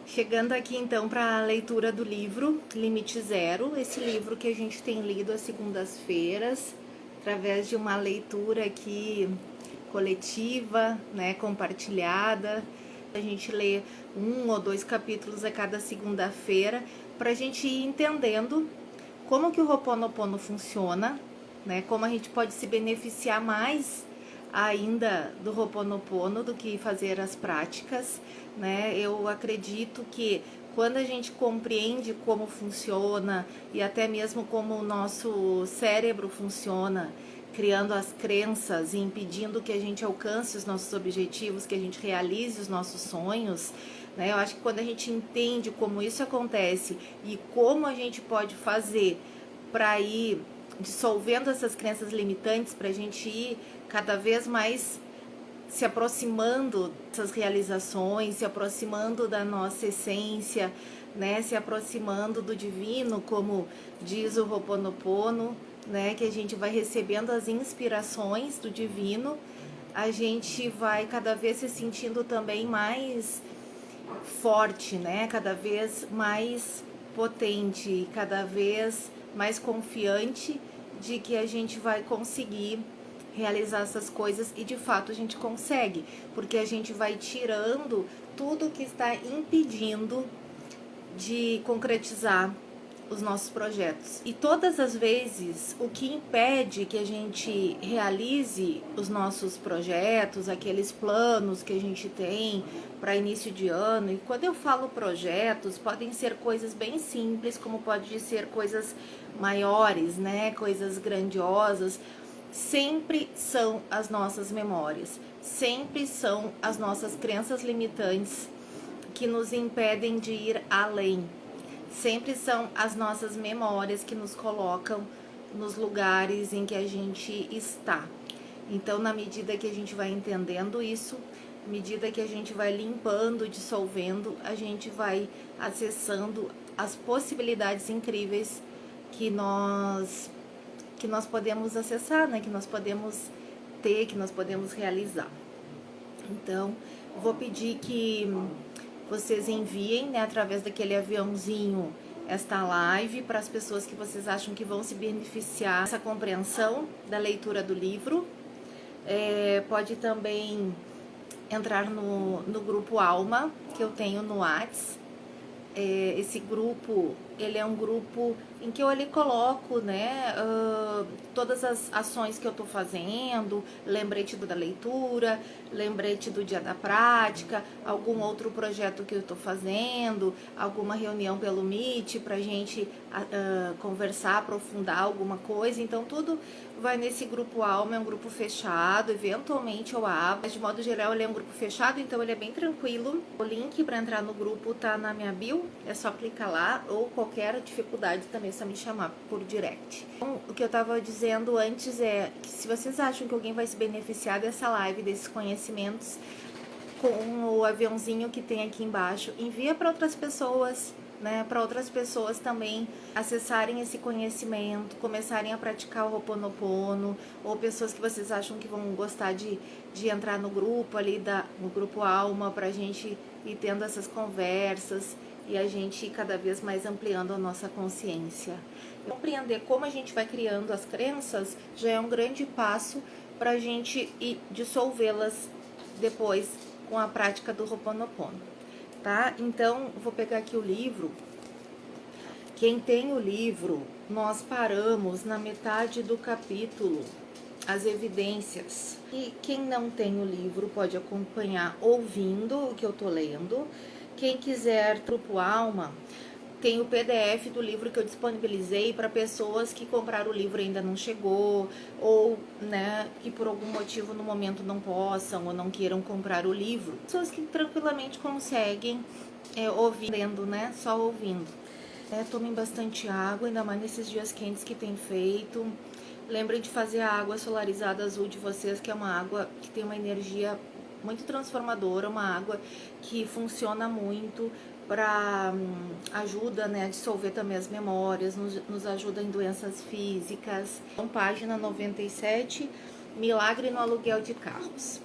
Chegando aqui então para a leitura do livro Limite Zero, esse livro que a gente tem lido às segundas-feiras, através de uma leitura aqui coletiva, né, compartilhada. A gente lê 1 ou 2 capítulos a cada segunda-feira para a gente ir entendendo como que o Ho'oponopono funciona, né, como a gente pode se beneficiar mais ainda do Ho'oponopono do que fazer as práticas, né? Eu acredito que quando a gente compreende como funciona e até mesmo como o nosso cérebro funciona, criando as crenças e impedindo que a gente alcance os nossos objetivos, que a gente realize os nossos sonhos, né? Eu acho que quando a gente entende como isso acontece e como a gente pode fazer para ir dissolvendo essas crenças limitantes, para a gente ir cada vez mais se aproximando dessas realizações, se aproximando da nossa essência, né? Se aproximando do divino, como diz o Ho'oponopono, né? Que a gente vai recebendo as inspirações do divino, a gente vai cada vez se sentindo também mais forte, né? Cada vez mais potente, cada vez mais confiante de que a gente vai conseguir realizar essas coisas, e de fato a gente consegue, porque a gente vai tirando tudo que está impedindo de concretizar os nossos projetos. E todas as vezes o que impede que a gente realize os nossos projetos, aqueles planos que a gente tem para início de ano, e quando eu falo projetos, podem ser coisas bem simples, como pode ser coisas maiores, né, coisas grandiosas, sempre são as nossas memórias, sempre são as nossas crenças limitantes que nos impedem de ir além. Sempre são as nossas memórias que nos colocam nos lugares em que a gente está. Então, na medida que a gente vai entendendo isso, à medida que a gente vai limpando, dissolvendo, a gente vai acessando as possibilidades incríveis que nós podemos acessar, né? Que nós podemos ter, que nós podemos realizar. Então, vou pedir que vocês enviem, né, através daquele aviãozinho, esta live para as pessoas que vocês acham que vão se beneficiar dessa compreensão da leitura do livro. Pode também entrar no grupo Alma, que eu tenho no Whats. Esse grupo, ele é um grupo em que eu ali coloco, né, todas as ações que eu estou fazendo, lembrete da leitura, lembrete do dia da prática, algum outro projeto que eu estou fazendo, alguma reunião pelo Meet para a gente conversar, aprofundar alguma coisa. Então tudo vai nesse grupo Alma, é um grupo fechado, eventualmente eu abro, mas de modo geral ele é um grupo fechado, então ele é bem tranquilo. O link para entrar no grupo tá na minha bio, é só clicar lá, ou qualquer dificuldade também é só me chamar por direct. Então, o que eu tava dizendo antes é que se vocês acham que alguém vai se beneficiar dessa live, desses conhecimentos, com o aviãozinho que tem aqui embaixo, envia para outras pessoas, né, para outras pessoas também acessarem esse conhecimento, começarem a praticar o Ho'oponopono, ou pessoas que vocês acham que vão gostar de entrar no grupo ali, no grupo Alma, para a gente ir tendo essas conversas e a gente ir cada vez mais ampliando a nossa consciência. Compreender como a gente vai criando as crenças já é um grande passo para a gente ir dissolvê-las depois com a prática do Ho'oponopono. Tá? Então, vou pegar aqui o livro. Quem tem o livro, nós paramos na metade do capítulo, as evidências. E quem não tem o livro pode acompanhar ouvindo o que eu tô lendo. Quem quiser, grupo Alma, tem o PDF do livro que eu disponibilizei para pessoas que compraram o livro e ainda não chegou, ou, né, que por algum motivo no momento não possam ou não queiram comprar o livro. Pessoas que tranquilamente conseguem ouvindo, né, só ouvindo. Tomem bastante água, ainda mais nesses dias quentes que tem feito. Lembrem de fazer a água solarizada azul de vocês, que é uma água que tem uma energia muito transformadora, uma água que funciona muito para ajuda, né, a dissolver também as memórias, nos ajuda em doenças físicas. Então, página 97, Milagre no aluguel de carros.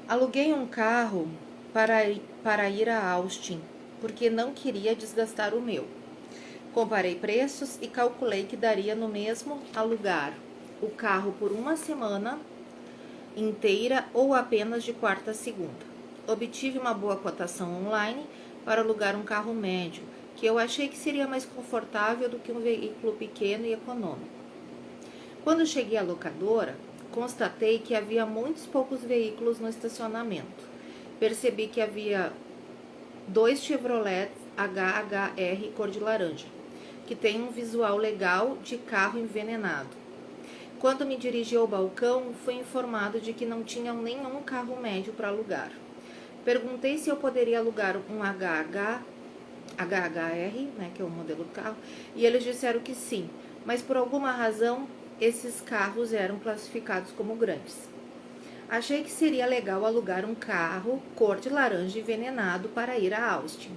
Aluguei um carro para ir a Austin, porque não queria desgastar o meu. Comparei preços e calculei que daria no mesmo alugar o carro por uma semana inteira ou apenas de quarta a segunda. Obtive uma boa cotação online para alugar um carro médio, que eu achei que seria mais confortável do que um veículo pequeno e econômico. Quando cheguei à locadora, constatei que havia muitos poucos veículos no estacionamento. Percebi que havia 2 Chevrolet HHR cor de laranja, que tem um visual legal de carro envenenado. Quando me dirigi ao balcão, fui informado de que não tinham nenhum carro médio para alugar. Perguntei se eu poderia alugar um HHR, né, que é o modelo do carro, e eles disseram que sim, mas por alguma razão esses carros eram classificados como grandes. Achei que seria legal alugar um carro cor de laranja envenenado para ir a Austin,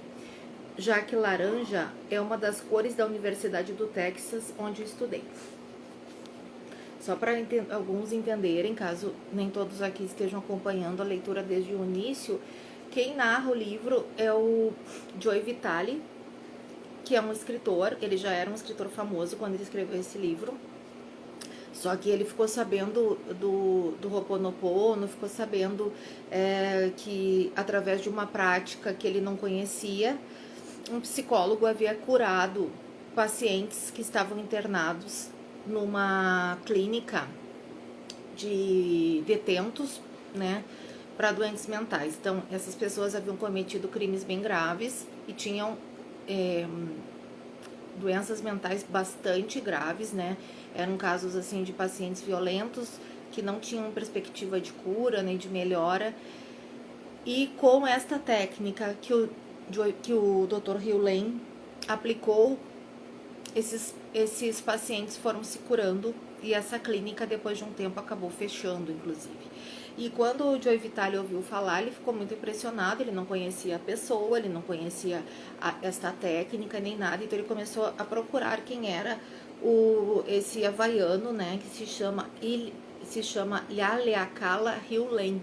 já que laranja é uma das cores da Universidade do Texas, onde estudei. Só para alguns entenderem, caso nem todos aqui estejam acompanhando a leitura desde o início, quem narra o livro é o Joe Vitale, que é um escritor. Ele já era um escritor famoso quando ele escreveu esse livro. Só que ele ficou sabendo do Ho'oponopono, ficou sabendo que através de uma prática que ele não conhecia, um psicólogo havia curado pacientes que estavam internados numa clínica de detentos, né, para doentes mentais. Então, essas pessoas haviam cometido crimes bem graves e tinham doenças mentais bastante graves, né? Eram casos assim de pacientes violentos que não tinham perspectiva de cura nem de melhora. E com esta técnica que o Dr. Hugh Lane aplicou, esses pacientes foram se curando e essa clínica depois de um tempo acabou fechando, inclusive. E quando o Joe Vitale ouviu falar, ele ficou muito impressionado. Ele não conhecia a pessoa, ele não conhecia esta técnica nem nada, então ele começou a procurar quem era esse havaiano, né, que se chama Haleakala Hugh Lane.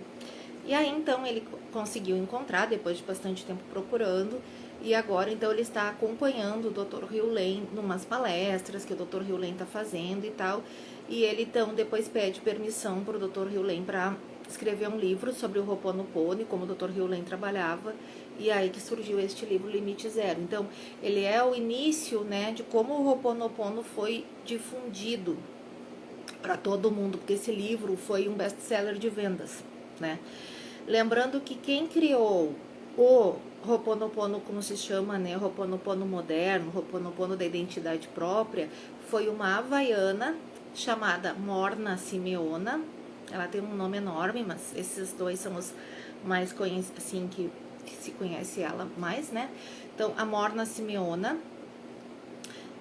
E aí então ele conseguiu encontrar depois de bastante tempo procurando. E agora, então, ele está acompanhando o Dr. Hugh Lane numas palestras que o Dr. Hugh Lane está fazendo e tal. E ele, então, depois pede permissão para o Dr. Hugh Lane para escrever um livro sobre o Ho'oponopono e como o Dr. Hugh Lane trabalhava. E aí que surgiu este livro, Limite Zero. Então, ele é o início, né, de como o Ho'oponopono foi difundido para todo mundo, porque esse livro foi um best-seller de vendas, né? Lembrando que quem criou o Ho'oponopono, como se chama, né, Ho'oponopono moderno, Ho'oponopono da identidade própria, foi uma havaiana chamada Morna Simeona. Ela tem um nome enorme, mas esses dois são os mais conhecidos, assim, que se conhece ela mais, né? Então, a Morna Simeona,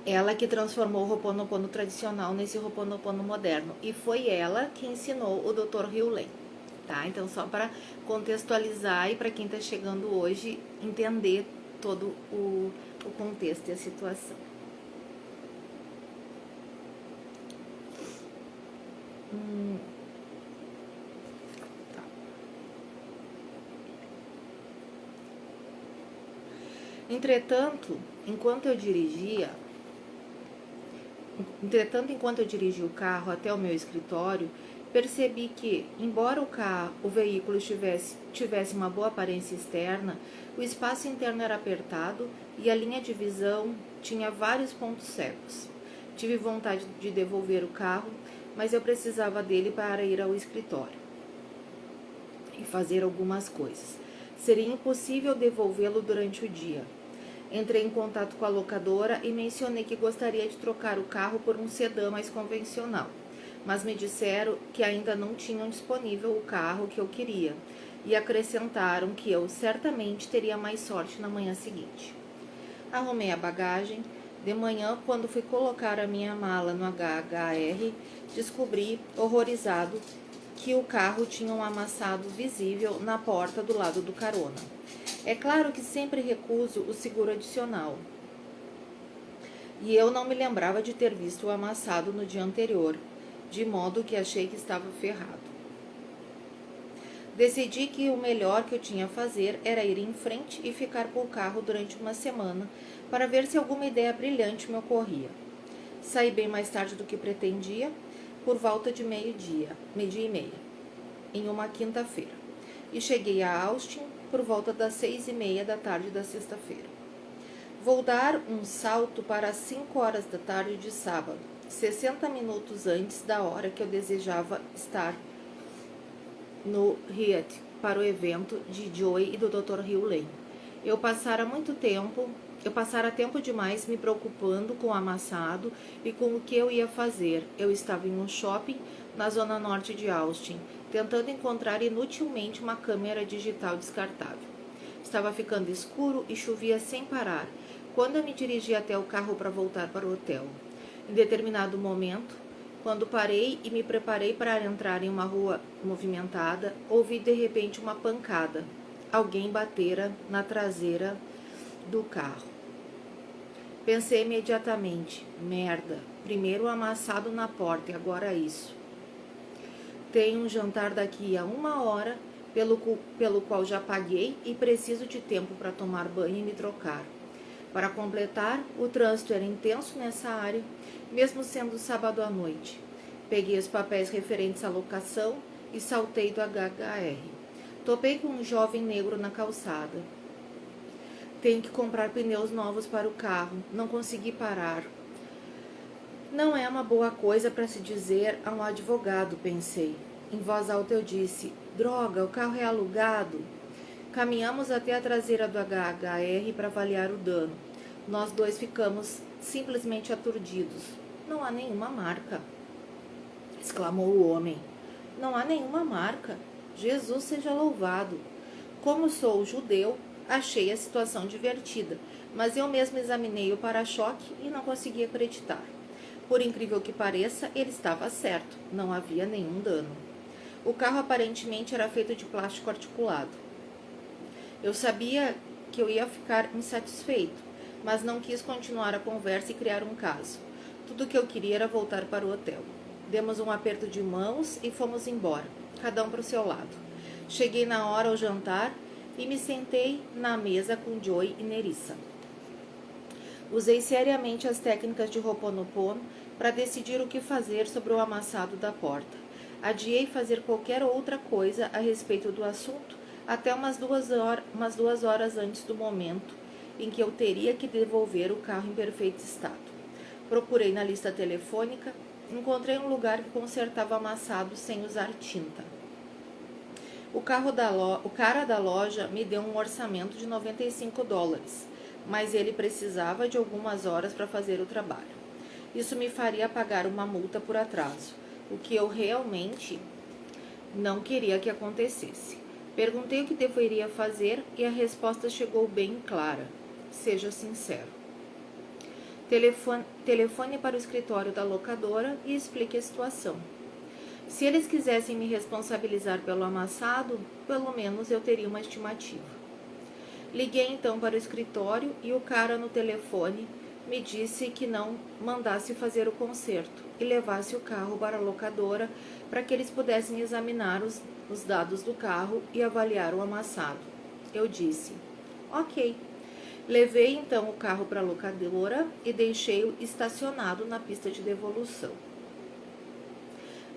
ela que transformou o Ho'oponopono tradicional nesse Ho'oponopono moderno. E foi ela que ensinou o Dr. Hugh Lane. Tá? Então, só para contextualizar e para quem está chegando hoje entender todo o contexto e a situação. Tá. Entretanto, enquanto eu dirigi o carro até o meu escritório, percebi que, embora o veículo tivesse uma boa aparência externa, o espaço interno era apertado e a linha de visão tinha vários pontos cegos. Tive vontade de devolver o carro, mas eu precisava dele para ir ao escritório e fazer algumas coisas. Seria impossível devolvê-lo durante o dia. Entrei em contato com a locadora e mencionei que gostaria de trocar o carro por um sedã mais convencional, mas me disseram que ainda não tinham disponível o carro que eu queria e acrescentaram que eu certamente teria mais sorte na manhã seguinte. Arrumei a bagagem. De manhã, quando fui colocar a minha mala no HHR, descobri, horrorizado, que o carro tinha um amassado visível na porta do lado do carona. É claro que sempre recuso o seguro adicional. E eu não me lembrava de ter visto o amassado no dia anterior, de modo que achei que estava ferrado. Decidi que o melhor que eu tinha a fazer era ir em frente e ficar com o carro durante uma semana para ver se alguma ideia brilhante me ocorria. Saí bem mais tarde do que pretendia, por volta de meio-dia e meia, em uma quinta-feira, e cheguei a Austin por volta das 6:30 da tarde da sexta-feira. Vou dar um salto para as 5 horas da tarde de sábado, 60 minutos antes da hora que eu desejava estar no Hyatt para o evento de Joey e do Dr. Hugh Lane. Eu passara tempo demais me preocupando com o amassado e com o que eu ia fazer. Eu estava em um shopping na zona norte de Austin, tentando encontrar inutilmente uma câmera digital descartável. Estava ficando escuro e chovia sem parar, quando eu me dirigi até o carro para voltar para o hotel. Em determinado momento, quando parei e me preparei para entrar em uma rua movimentada, ouvi de repente uma pancada. Alguém batera na traseira do carro. Pensei imediatamente, merda, primeiro o amassado na porta e agora isso. Tenho um jantar daqui a 1 hora, pelo qual já paguei e preciso de tempo para tomar banho e me trocar. Para completar, o trânsito era intenso nessa área, mesmo sendo sábado à noite. Peguei os papéis referentes à locação e saltei do HHR. Topei com um jovem negro na calçada. Tenho que comprar pneus novos para o carro. Não consegui parar. Não é uma boa coisa para se dizer a um advogado, pensei. Em voz alta eu disse, droga, o carro é alugado. Caminhamos até a traseira do HHR para avaliar o dano. Nós dois ficamos simplesmente aturdidos. Não há nenhuma marca, exclamou o homem. Não há nenhuma marca. Jesus seja louvado. Como sou judeu, achei a situação divertida, mas eu mesmo examinei o para-choque e não consegui acreditar. Por incrível que pareça, ele estava certo. Não havia nenhum dano. O carro aparentemente era feito de plástico articulado. Eu sabia que eu ia ficar insatisfeito, mas não quis continuar a conversa e criar um caso. Tudo o que eu queria era voltar para o hotel. Demos um aperto de mãos e fomos embora, cada um para o seu lado. Cheguei na hora ao jantar e me sentei na mesa com Joey e Nerissa. Usei seriamente as técnicas de Ho'oponopono para decidir o que fazer sobre o amassado da porta. Adiei fazer qualquer outra coisa a respeito do assunto até umas 2 horas antes do momento em que eu teria que devolver o carro em perfeito estado. Procurei na lista telefônica, encontrei um lugar que consertava amassado sem usar tinta. O cara da loja me deu um orçamento de $95, mas ele precisava de algumas horas para fazer o trabalho. Isso me faria pagar uma multa por atraso, o que eu realmente não queria que acontecesse. Perguntei o que deveria fazer e a resposta chegou bem clara. Seja sincero. Telefone para o escritório da locadora e explique a situação. Se eles quisessem me responsabilizar pelo amassado, pelo menos eu teria uma estimativa. Liguei então para o escritório e o cara no telefone me disse que não mandasse fazer o conserto e levasse o carro para a locadora para que eles pudessem examinar os dados do carro e avaliar o amassado. Eu disse, ok. Levei então o carro para a locadora e deixei-o estacionado na pista de devolução.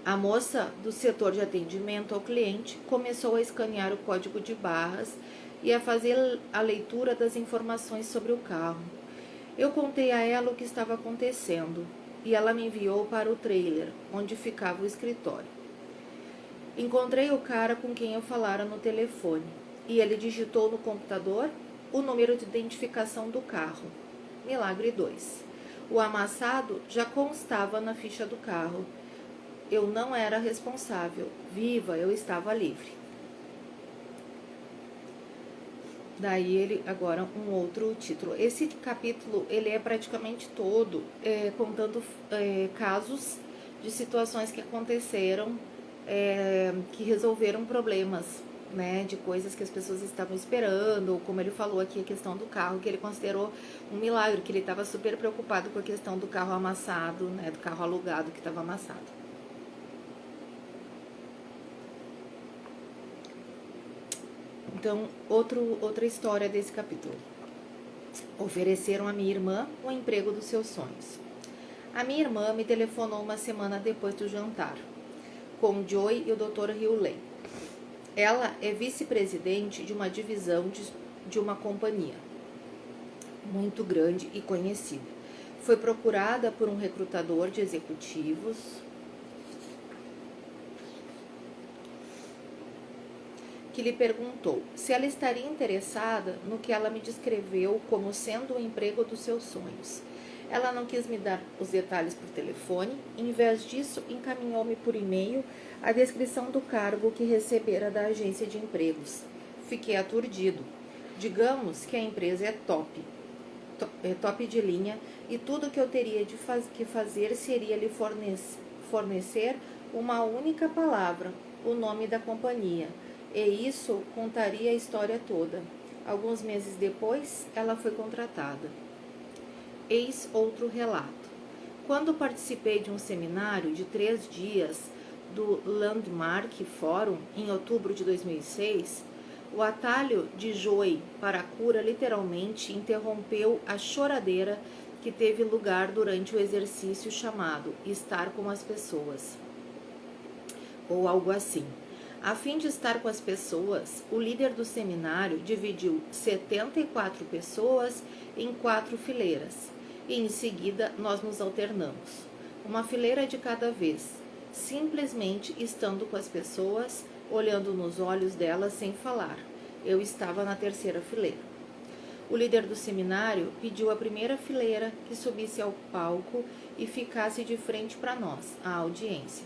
A moça do setor de atendimento ao cliente começou a escanear o código de barras e a fazer a leitura das informações sobre o carro. Eu contei a ela o que estava acontecendo e ela me enviou para o trailer, onde ficava o escritório. Encontrei o cara com quem eu falara no telefone e ele digitou no computador o número de identificação do carro. Milagre 2. O amassado já constava na ficha do carro. Eu não era responsável. Viva, eu estava livre. Daí ele, agora um outro título. Esse capítulo, ele é praticamente todo contando casos de situações que aconteceram, que resolveram problemas, né, de coisas que as pessoas estavam esperando, ou como ele falou aqui, a questão do carro, que ele considerou um milagre, que ele estava super preocupado com a questão do carro amassado, né, do carro alugado que estava amassado. Então, outra história desse capítulo. Ofereceram a minha irmã o emprego dos seus sonhos. A minha irmã me telefonou uma semana depois do jantar, com Joy e o Dr. Hewley. Ela é vice-presidente de uma divisão de uma companhia muito grande e conhecida. Foi procurada por um recrutador de executivos que lhe perguntou se ela estaria interessada no que ela me descreveu como sendo o emprego dos seus sonhos. Ela não quis me dar os detalhes por telefone, em vez disso, encaminhou-me por e-mail a descrição do cargo que recebera da agência de empregos. Fiquei aturdido. Digamos que a empresa é top de linha, e tudo que eu teria que fazer seria lhe fornecer uma única palavra, o nome da companhia, e isso contaria a história toda. Alguns meses depois, ela foi contratada. Eis outro relato. Quando participei de um seminário de 3 dias do Landmark Forum, em outubro de 2006, o atalho de Joy para a cura literalmente interrompeu a choradeira que teve lugar durante o exercício chamado Estar com as Pessoas, ou algo assim. A fim de estar com as pessoas, o líder do seminário dividiu 74 pessoas em 4 fileiras, e em seguida nós nos alternamos, uma fileira de cada vez, simplesmente estando com as pessoas, olhando nos olhos delas sem falar. Eu estava na 3ª fileira. O líder do seminário pediu à primeira fileira que subisse ao palco e ficasse de frente para nós, a audiência.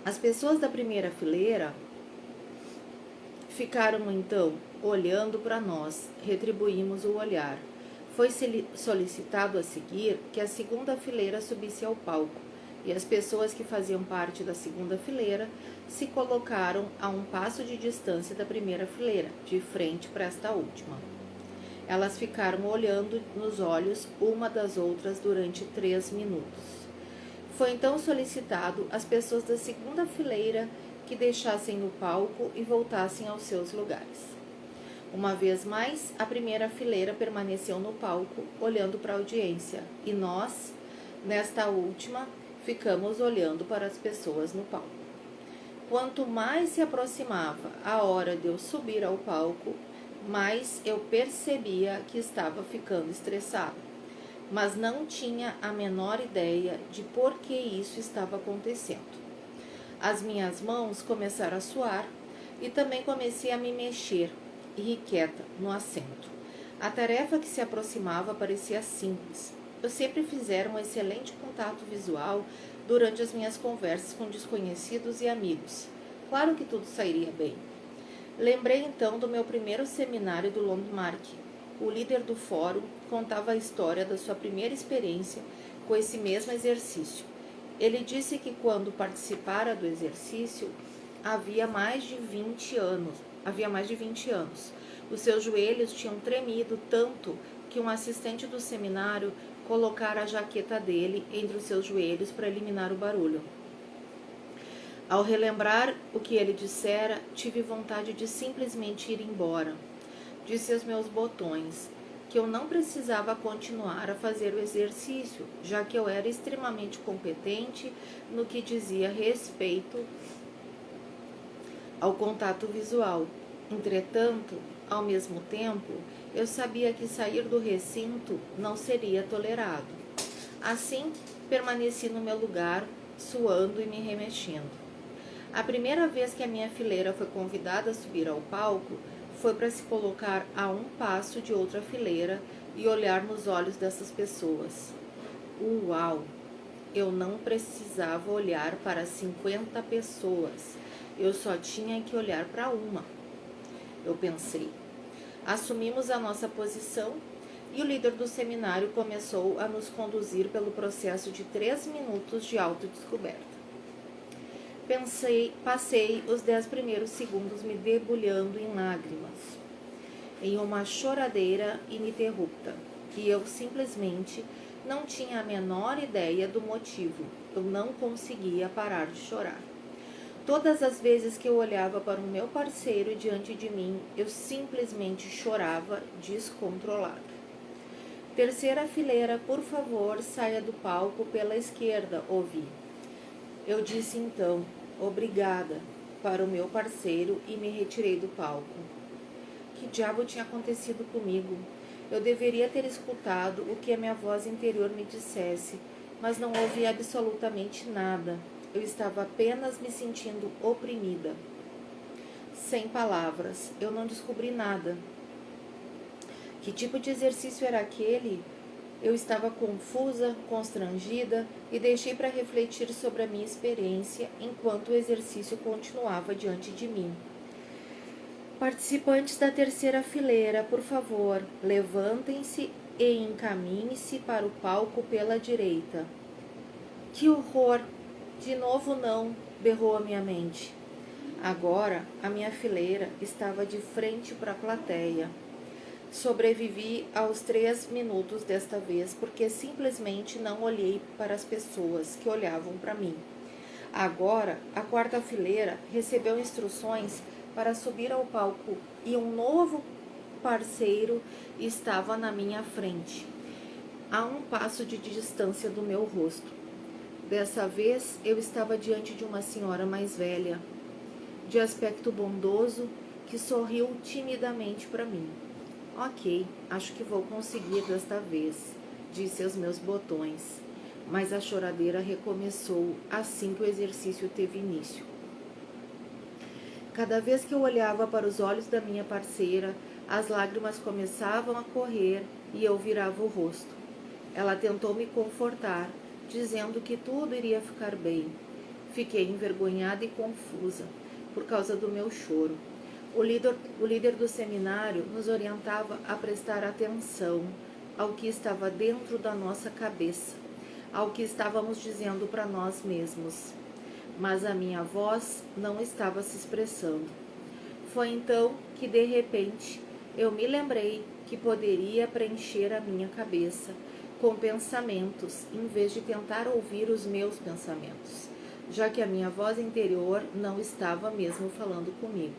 As pessoas da primeira fileira ficaram então olhando para nós, retribuímos o olhar. Foi solicitado a seguir que a 2ª fileira subisse ao palco, e as pessoas que faziam parte da 2ª fileira se colocaram a um passo de distância da primeira fileira, de frente para esta última. Elas ficaram olhando nos olhos uma das outras durante 3 minutos. Foi então solicitado às pessoas da 2ª fileira que deixassem o palco e voltassem aos seus lugares. Uma vez mais, a primeira fileira permaneceu no palco, olhando para a audiência, e nós, nesta última, ficamos olhando para as pessoas no palco. Quanto mais se aproximava a hora de eu subir ao palco, mais eu percebia que estava ficando estressado, mas não tinha a menor ideia de por que isso estava acontecendo. As minhas mãos começaram a suar e também comecei a me mexer, irrequieta, no assento. A tarefa que se aproximava parecia simples. Eu sempre fizera um excelente contato visual durante as minhas conversas com desconhecidos e amigos. Claro que tudo sairia bem. Lembrei então do meu primeiro seminário do Landmark. O líder do fórum contava a história da sua primeira experiência com esse mesmo exercício. Ele disse que quando participara do exercício havia mais de 20 anos. Os seus joelhos tinham tremido tanto que um assistente do seminário colocara a jaqueta dele entre os seus joelhos para eliminar o barulho. Ao relembrar o que ele dissera, tive vontade de simplesmente ir embora. Disse aos meus botões que eu não precisava continuar a fazer o exercício, já que eu era extremamente competente no que dizia respeito ao contato visual. Entretanto, ao mesmo tempo, eu sabia que sair do recinto não seria tolerado. Assim, permaneci no meu lugar, suando e me remexendo. A primeira vez que a minha fileira foi convidada a subir ao palco foi para se colocar a um passo de outra fileira e olhar nos olhos dessas pessoas. Uau! Eu não precisava olhar para 50 pessoas. Eu só tinha que olhar para uma. Eu pensei. Assumimos a nossa posição e o líder do seminário começou a nos conduzir pelo processo de 3 minutos de autodescoberta. Passei os 10 primeiros segundos me debulhando em lágrimas, em uma choradeira ininterrupta, e eu simplesmente não tinha a menor ideia do motivo. Eu não conseguia parar de chorar. Todas as vezes que eu olhava para o meu parceiro diante de mim, eu simplesmente chorava descontrolado. Terceira fileira, por favor, saia do palco pela esquerda, ouvi. Eu disse então, obrigada, para o meu parceiro e me retirei do palco. Que diabo tinha acontecido comigo? Eu deveria ter escutado o que a minha voz interior me dissesse, mas não ouvi absolutamente nada. Eu estava apenas me sentindo oprimida. Sem palavras, eu não descobri nada. Que tipo de exercício era aquele? Eu estava confusa, constrangida e deixei para refletir sobre a minha experiência enquanto o exercício continuava diante de mim. Participantes da terceira fileira, por favor, levantem-se e encaminhem-se para o palco pela direita. Que horror! De novo não, berrou a minha mente. Agora, a minha fileira estava de frente para a plateia. Sobrevivi aos 3 minutos desta vez, porque simplesmente não olhei para as pessoas que olhavam para mim. Agora, a quarta fileira recebeu instruções para subir ao palco e um novo parceiro estava na minha frente, a um passo de distância do meu rosto. Dessa vez, eu estava diante de uma senhora mais velha, de aspecto bondoso, que sorriu timidamente para mim. Ok, acho que vou conseguir desta vez, disse aos meus botões, mas a choradeira recomeçou assim que o exercício teve início. Cada vez que eu olhava para os olhos da minha parceira, as lágrimas começavam a correr e eu virava o rosto. Ela tentou me confortar, dizendo que tudo iria ficar bem. Fiquei envergonhada e confusa por causa do meu choro. O líder do seminário nos orientava a prestar atenção ao que estava dentro da nossa cabeça, ao que estávamos dizendo para nós mesmos. Mas a minha voz não estava se expressando. Foi então que, de repente, eu me lembrei que poderia preencher a minha cabeça com pensamentos, em vez de tentar ouvir os meus pensamentos, já que a minha voz interior não estava mesmo falando comigo.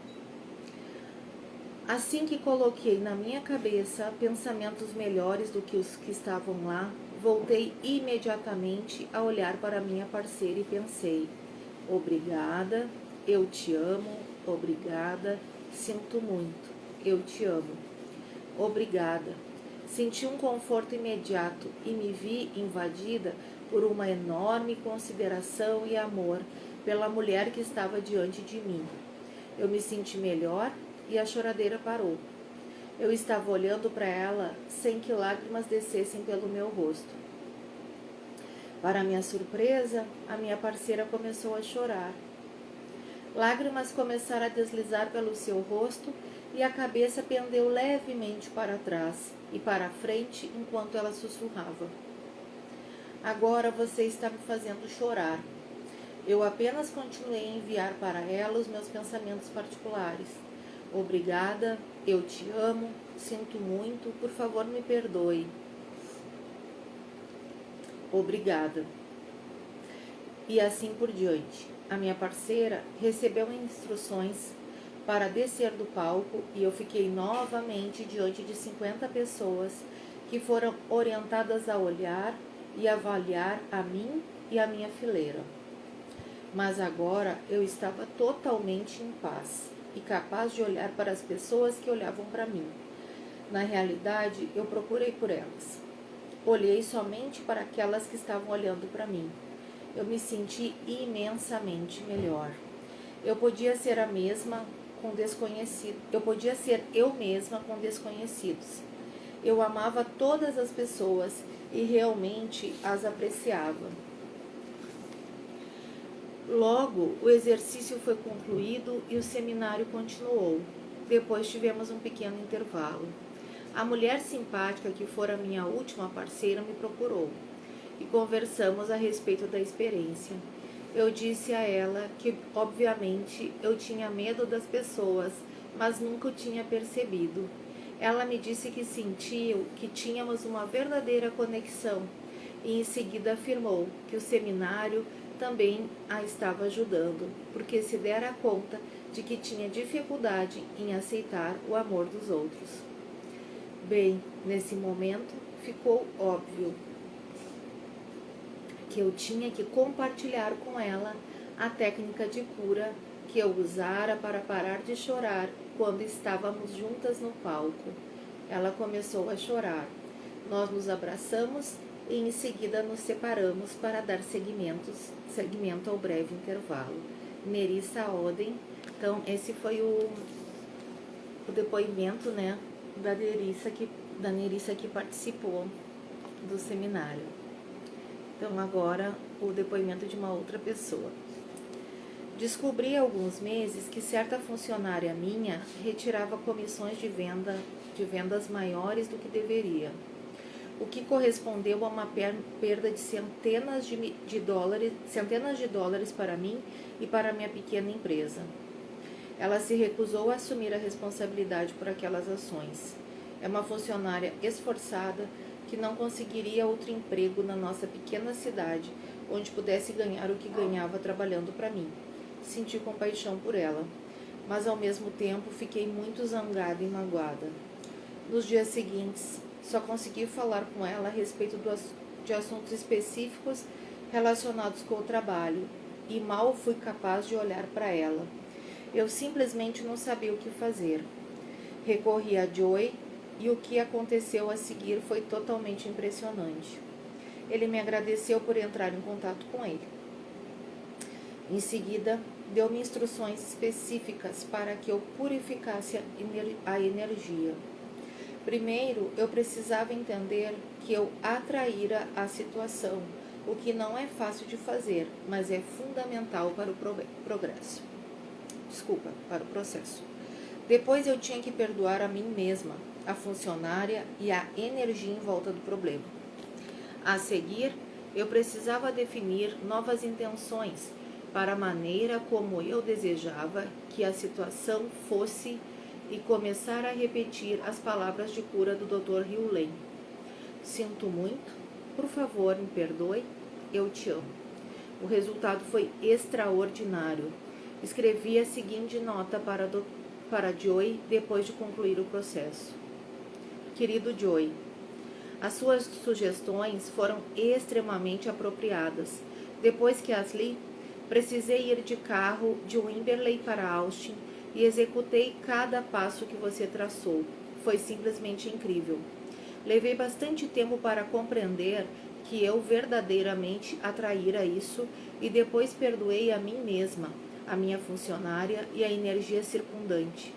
Assim que coloquei na minha cabeça pensamentos melhores do que os que estavam lá, voltei imediatamente a olhar para minha parceira e pensei: obrigada, eu te amo, obrigada, sinto muito, eu te amo, obrigada. Senti um conforto imediato e me vi invadida por uma enorme consideração e amor pela mulher que estava diante de mim. Eu me senti melhor e a choradeira parou. Eu estava olhando para ela sem que lágrimas descessem pelo meu rosto. Para minha surpresa, a minha parceira começou a chorar. Lágrimas começaram a deslizar pelo seu rosto e a cabeça pendeu levemente para trás e para frente enquanto ela sussurrava: agora você está me fazendo chorar. Eu apenas continuei a enviar para ela os meus pensamentos particulares. Obrigada, eu te amo, sinto muito, por favor me perdoe. Obrigada. E assim por diante. A minha parceira recebeu instruções para descer do palco e eu fiquei novamente diante de 50 pessoas que foram orientadas a olhar e avaliar a mim e a minha fileira. Mas agora eu estava totalmente em paz e capaz de olhar para as pessoas que olhavam para mim. Na realidade, eu procurei por elas. Olhei somente para aquelas que estavam olhando para mim. Eu me senti imensamente melhor. Eu podia ser eu mesma com desconhecidos. Eu amava todas as pessoas e realmente as apreciava. Logo, o exercício foi concluído e o seminário continuou. Depois tivemos um pequeno intervalo. A mulher simpática que fora minha última parceira me procurou e conversamos a respeito da experiência. Eu disse a ela que, obviamente, eu tinha medo das pessoas, mas nunca o tinha percebido. Ela me disse que sentiu que tínhamos uma verdadeira conexão e em seguida afirmou que o seminário também a estava ajudando, porque se dera conta de que tinha dificuldade em aceitar o amor dos outros. Bem, nesse momento ficou óbvio que eu tinha que compartilhar com ela a técnica de cura que eu usara para parar de chorar quando estávamos juntas no palco. Ela começou a chorar. Nós nos abraçamos e em seguida nos separamos para dar seguimento ao breve intervalo. Nerissa Oden. Então, esse foi o depoimento, né, da Nerissa que participou do seminário. Então, agora, o depoimento de uma outra pessoa. Descobri há alguns meses que certa funcionária minha retirava comissões de vendas maiores do que deveria, o que correspondeu a uma perda de centenas de dólares para mim e para minha pequena empresa. Ela se recusou a assumir a responsabilidade por aquelas ações. É uma funcionária esforçada que não conseguiria outro emprego na nossa pequena cidade, onde pudesse ganhar o que ganhava trabalhando para mim. Senti compaixão por ela, mas ao mesmo tempo fiquei muito zangada e magoada. Nos dias seguintes, só consegui falar com ela a respeito de assuntos específicos relacionados com o trabalho, e mal fui capaz de olhar para ela. Eu simplesmente não sabia o que fazer. Recorri a Joey, e o que aconteceu a seguir foi totalmente impressionante. Ele me agradeceu por entrar em contato com ele. Em seguida, deu-me instruções específicas para que eu purificasse a energia. Primeiro, eu precisava entender que eu atraíra a situação, o que não é fácil de fazer, mas é fundamental para o progresso. Para o processo. Depois eu tinha que perdoar a mim mesma, a funcionária e a energia em volta do problema. A seguir, eu precisava definir novas intenções para a maneira como eu desejava que a situação fosse e começar a repetir as palavras de cura do Dr. Hughley. Sinto muito, por favor, me perdoe, eu te amo. O resultado foi extraordinário. Escrevi a seguinte nota para Joey depois de concluir o processo. Querido Joey, as suas sugestões foram extremamente apropriadas. Depois que as li, precisei ir de carro de Wimberley para Austin e executei cada passo que você traçou. Foi simplesmente incrível. Levei bastante tempo para compreender que eu verdadeiramente atraíra isso e depois perdoei a mim mesma, a minha funcionária e a energia circundante.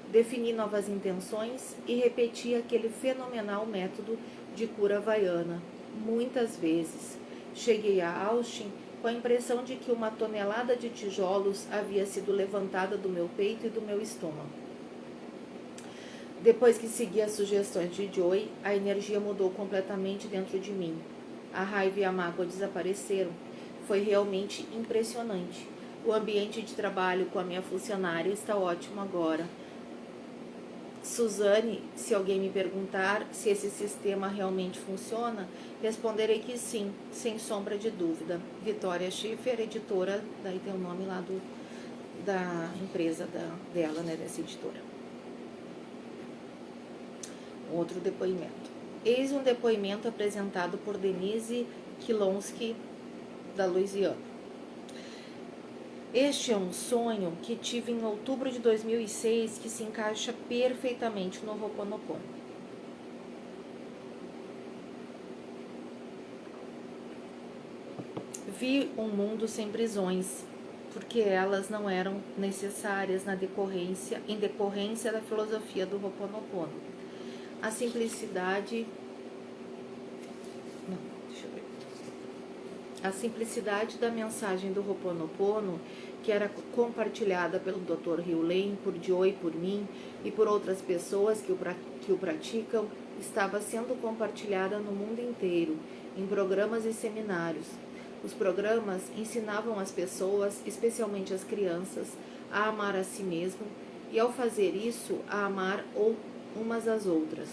Defini novas intenções e repeti aquele fenomenal método de cura havaiana, muitas vezes. Cheguei a Austin com a impressão de que uma tonelada de tijolos havia sido levantada do meu peito e do meu estômago. Depois que segui as sugestões de Joey, a energia mudou completamente dentro de mim. A raiva e a mágoa desapareceram. Foi realmente impressionante. O ambiente de trabalho com a minha funcionária está ótimo agora. Suzane, se alguém me perguntar se esse sistema realmente funciona, responderei que sim, sem sombra de dúvida. Vitória Schiffer, editora, daí tem o nome lá da empresa dela, né, dessa editora. Outro depoimento. Eis um depoimento apresentado por Denise Kilonsky, da Louisiana. Este é um sonho que tive em outubro de 2006 que se encaixa perfeitamente no Ho'oponopono. Vi um mundo sem prisões, porque elas não eram necessárias em decorrência da filosofia do Ho'oponopono. A simplicidade da mensagem do Ho'oponopono, que era compartilhada pelo Dr. Hughley, por Joey, por mim e por outras pessoas que o praticam, estava sendo compartilhada no mundo inteiro, em programas e seminários. Os programas ensinavam as pessoas, especialmente as crianças, a amar a si mesmo e, ao fazer isso, a amar umas às outras.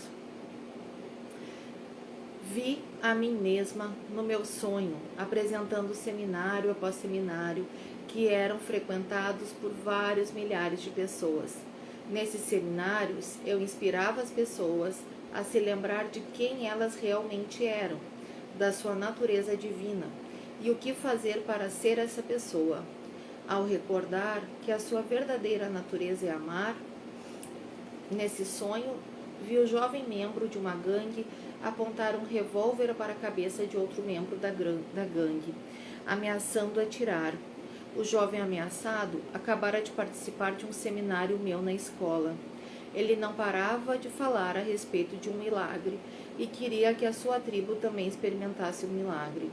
Vi a mim mesma no meu sonho, apresentando seminário após seminário, que eram frequentados por vários milhares de pessoas. Nesses seminários, eu inspirava as pessoas a se lembrar de quem elas realmente eram, da sua natureza divina, e o que fazer para ser essa pessoa. Ao recordar que a sua verdadeira natureza é amar, nesse sonho, vi o jovem membro de uma gangue apontar um revólver para a cabeça de outro membro da gangue, ameaçando atirar. O jovem ameaçado acabara de participar de um seminário meu na escola. Ele não parava de falar a respeito de um milagre e queria que a sua tribo também experimentasse o milagre.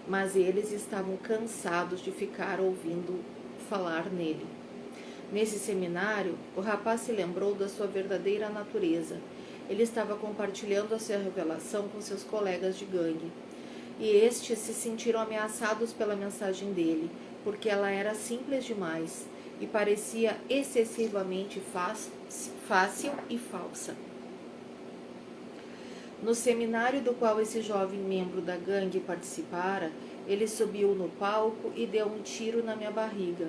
Mas eles estavam cansados de ficar ouvindo falar nele. Nesse seminário, o rapaz se lembrou da sua verdadeira natureza. Ele estava compartilhando a sua revelação com seus colegas de gangue. E estes se sentiram ameaçados pela mensagem dele, porque ela era simples demais e parecia excessivamente fácil e falsa. No seminário do qual esse jovem membro da gangue participara, ele subiu no palco e deu um tiro na minha barriga.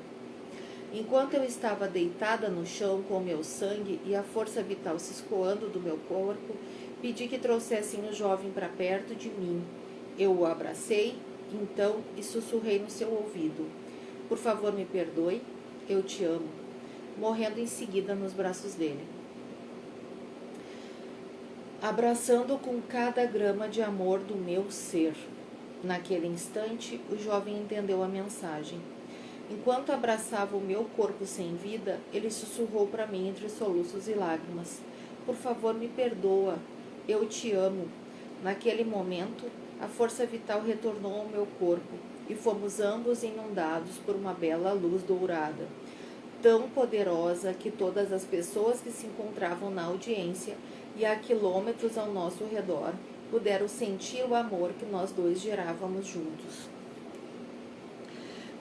Enquanto eu estava deitada no chão com o meu sangue e a força vital se escoando do meu corpo, pedi que trouxessem o jovem para perto de mim. Eu o abracei, então, e sussurrei no seu ouvido: "Por favor, me perdoe, eu te amo", morrendo em seguida nos braços dele. Abraçando com cada grama de amor do meu ser. Naquele instante, o jovem entendeu a mensagem. Enquanto abraçava o meu corpo sem vida, ele sussurrou para mim entre soluços e lágrimas: "Por favor, me perdoa, eu te amo". Naquele momento, a força vital retornou ao meu corpo e fomos ambos inundados por uma bela luz dourada, tão poderosa que todas as pessoas que se encontravam na audiência e a quilômetros ao nosso redor puderam sentir o amor que nós dois gerávamos juntos.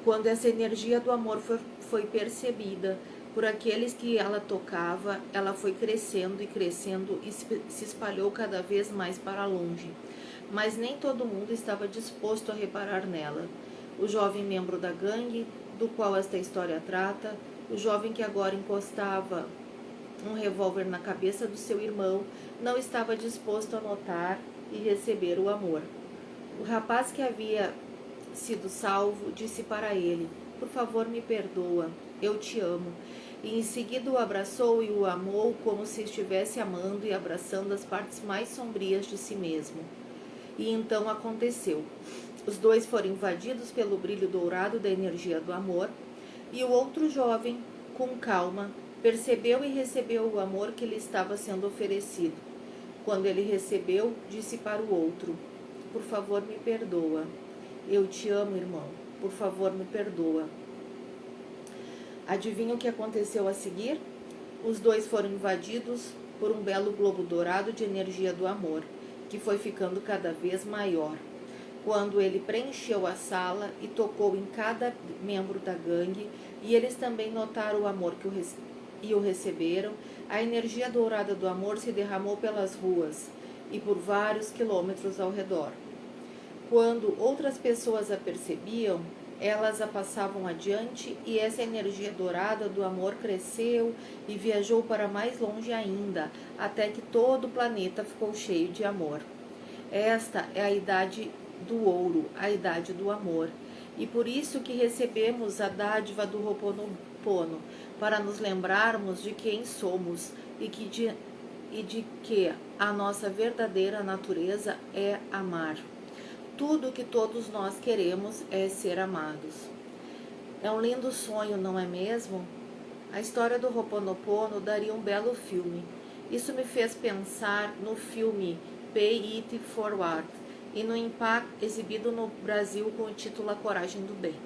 Quando essa energia do amor foi percebida por aqueles que ela tocava, ela foi crescendo e se espalhou cada vez mais para longe. Mas nem todo mundo estava disposto a reparar nela. O jovem membro da gangue, do qual esta história trata, o jovem que agora encostava um revólver na cabeça do seu irmão, não estava disposto a notar e receber o amor. O rapaz que havia sido salvo disse para ele: "Por favor, me perdoa, eu te amo", e em seguida o abraçou e o amou como se estivesse amando e abraçando as partes mais sombrias de si mesmo. E então aconteceu. Os dois foram invadidos pelo brilho dourado da energia do amor, e o outro jovem, com calma, percebeu e recebeu o amor que lhe estava sendo oferecido. Quando ele recebeu, disse para o outro: "Por favor, me perdoa. Eu te amo, irmão. Por favor, me perdoa". Adivinha o que aconteceu a seguir? Os dois foram invadidos por um belo globo dourado de energia do amor, que foi ficando cada vez maior. Quando ele preencheu a sala e tocou em cada membro da gangue, e eles também notaram o amor e o receberam, a energia dourada do amor se derramou pelas ruas e por vários quilômetros ao redor. Quando outras pessoas a percebiam, elas a passavam adiante e essa energia dourada do amor cresceu e viajou para mais longe ainda, até que todo o planeta ficou cheio de amor. Esta é a idade do ouro, a idade do amor. E por isso que recebemos a dádiva do Ho'oponopono, para nos lembrarmos de quem somos e de que a nossa verdadeira natureza é amar. Tudo o que todos nós queremos é ser amados. É um lindo sonho, não é mesmo? A história do Ho'oponopono daria um belo filme. Isso me fez pensar no filme Pay It Forward e no impacto exibido no Brasil com o título A Coragem do Bem.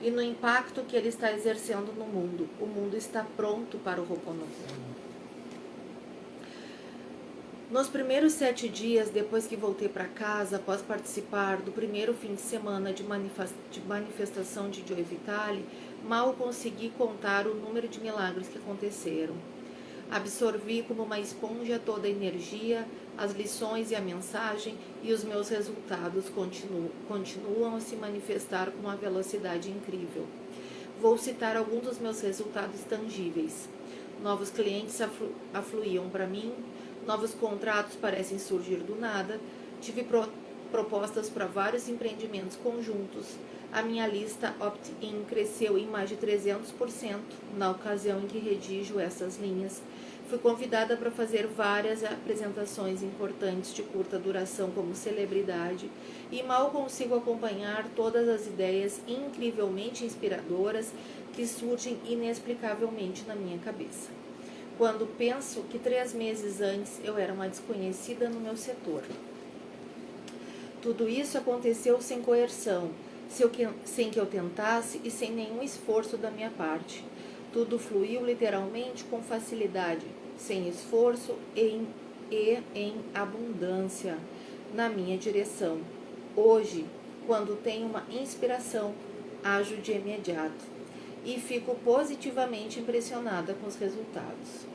E no impacto que ele está exercendo no mundo. O mundo está pronto para o Ho'oponopono. Nos primeiros 7 dias, depois que voltei para casa, após participar do primeiro fim de semana de manifestação de Joy Vitale, mal consegui contar o número de milagres que aconteceram. Absorvi como uma esponja toda a energia, as lições e a mensagem, e os meus resultados continuam a se manifestar com uma velocidade incrível. Vou citar alguns dos meus resultados tangíveis. Novos clientes afluíam para mim, novos contratos parecem surgir do nada, tive propostas para vários empreendimentos conjuntos. A minha lista opt-in cresceu em mais de 300% na ocasião em que redijo essas linhas. Fui convidada para fazer várias apresentações importantes de curta duração como celebridade e mal consigo acompanhar todas as ideias incrivelmente inspiradoras que surgem inexplicavelmente na minha cabeça. Quando penso que 3 meses antes eu era uma desconhecida no meu setor. Tudo isso aconteceu sem coerção, sem que eu tentasse e sem nenhum esforço da minha parte. Tudo fluiu literalmente com facilidade, sem esforço e em abundância na minha direção. Hoje, quando tenho uma inspiração, ajo de imediato e fico positivamente impressionada com os resultados.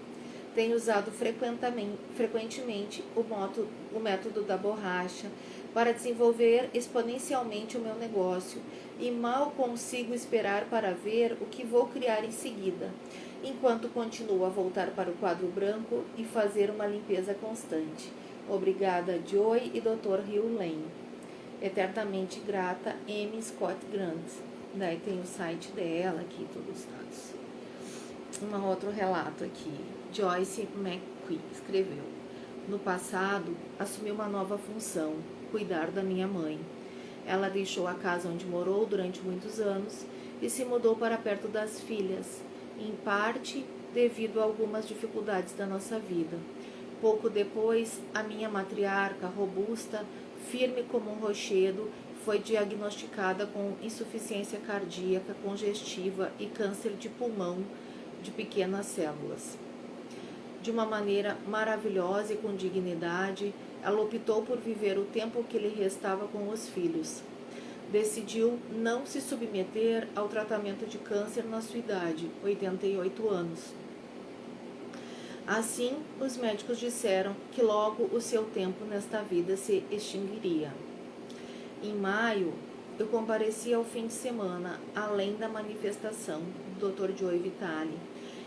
Tenho usado frequentemente o método da borracha para desenvolver exponencialmente o meu negócio e mal consigo esperar para ver o que vou criar em seguida, enquanto continuo a voltar para o quadro branco e fazer uma limpeza constante. Obrigada, Joy e Dr. Hugh Lane. Eternamente grata, M. Scott Grant. Daí tem o site dela aqui, todos os dados. Um outro relato aqui. Joyce McQueen escreveu: no passado, assumi uma nova função, cuidar da minha mãe. Ela deixou a casa onde morou durante muitos anos e se mudou para perto das filhas, em parte devido a algumas dificuldades da nossa vida. Pouco depois, a minha matriarca, robusta, firme como um rochedo, foi diagnosticada com insuficiência cardíaca congestiva e câncer de pulmão de pequenas células. De uma maneira maravilhosa e com dignidade, ela optou por viver o tempo que lhe restava com os filhos. Decidiu não se submeter ao tratamento de câncer na sua idade, 88 anos. Assim, os médicos disseram que logo o seu tempo nesta vida se extinguiria. Em maio, eu compareci ao fim de semana, além da manifestação do Dr. Joe Vitale,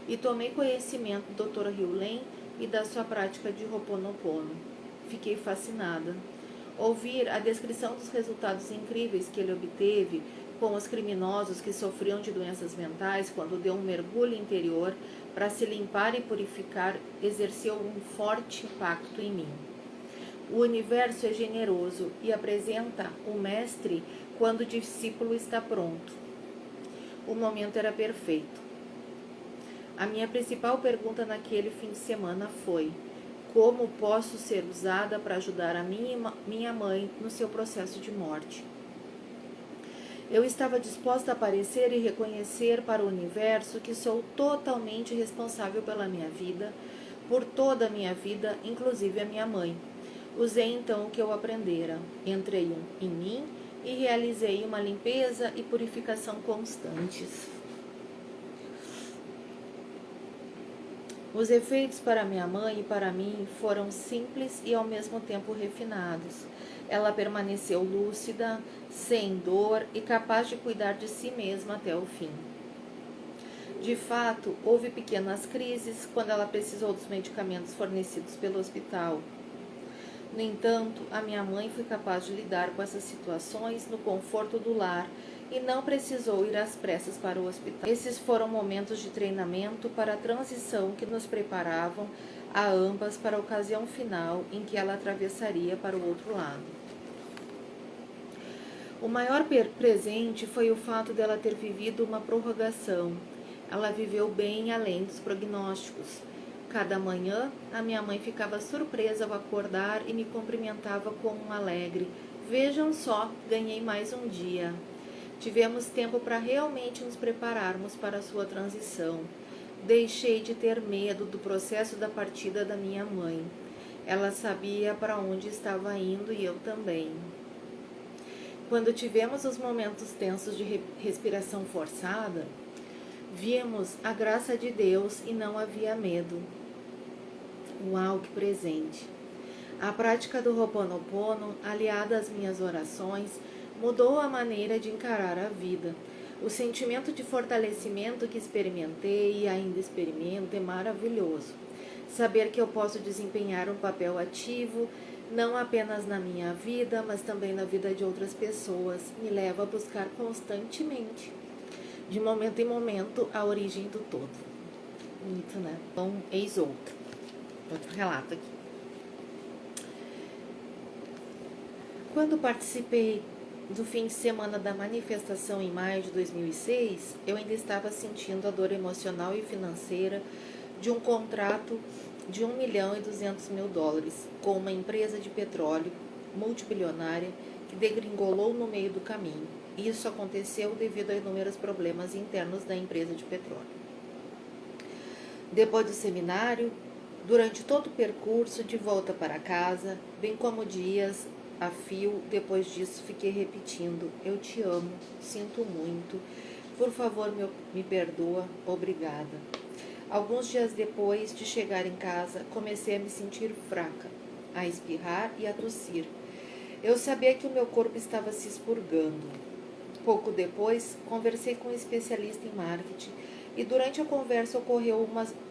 e tomei conhecimento do Dr. Hugh Lane e da sua prática de Ho'oponopono. Fiquei fascinada. Ouvir a descrição dos resultados incríveis que ele obteve com os criminosos que sofriam de doenças mentais quando deu um mergulho interior para se limpar e purificar exerceu um forte impacto em mim. O universo é generoso e apresenta o mestre quando o discípulo está pronto. O momento era perfeito. A minha principal pergunta naquele fim de semana foi: como posso ser usada para ajudar a minha mãe no seu processo de morte? Eu estava disposta a aparecer e reconhecer para o universo que sou totalmente responsável pela minha vida, por toda a minha vida, inclusive a minha mãe. Usei então o que eu aprendera, entrei em mim e realizei uma limpeza e purificação constantes. Os efeitos para minha mãe e para mim foram simples e ao mesmo tempo refinados. Ela permaneceu lúcida, sem dor e capaz de cuidar de si mesma até o fim. De fato, houve pequenas crises quando ela precisou dos medicamentos fornecidos pelo hospital. No entanto, a minha mãe foi capaz de lidar com essas situações no conforto do lar e não precisou ir às pressas para o hospital. Esses foram momentos de treinamento para a transição que nos preparavam a ambas para a ocasião final em que ela atravessaria para o outro lado. O maior presente foi o fato dela ter vivido uma prorrogação. Ela viveu bem além dos prognósticos. Cada manhã, a minha mãe ficava surpresa ao acordar e me cumprimentava com um alegre: vejam só, ganhei mais um dia. Tivemos tempo para realmente nos prepararmos para a sua transição. Deixei de ter medo do processo da partida da minha mãe. Ela sabia para onde estava indo e eu também. Quando tivemos os momentos tensos de respiração forçada, vimos a graça de Deus e não havia medo. Uau, que presente! A prática do Ho'oponopono, aliada às minhas orações, mudou a maneira de encarar a vida. O sentimento de fortalecimento que experimentei e ainda experimento é maravilhoso. Saber que eu posso desempenhar um papel ativo, não apenas na minha vida, mas também na vida de outras pessoas, me leva a buscar constantemente, de momento em momento, a origem do todo. Bonito, né? Então, eis outro relato aqui. Quando participei do fim de semana da manifestação em maio de 2006, eu ainda estava sentindo a dor emocional e financeira de um contrato de US$ 1.200.000 com uma empresa de petróleo multibilionária que degringolou no meio do caminho. Isso aconteceu devido a inúmeros problemas internos da empresa de petróleo. Depois do seminário, durante todo o percurso de volta para casa, bem como dias a fio, depois disso fiquei repetindo: eu te amo, sinto muito, por favor me perdoa, obrigada. Alguns dias depois de chegar em casa, comecei a me sentir fraca, a espirrar e a tossir. Eu sabia que o meu corpo estava se expurgando. Pouco depois, conversei com um especialista em marketing e durante a conversa ocorreu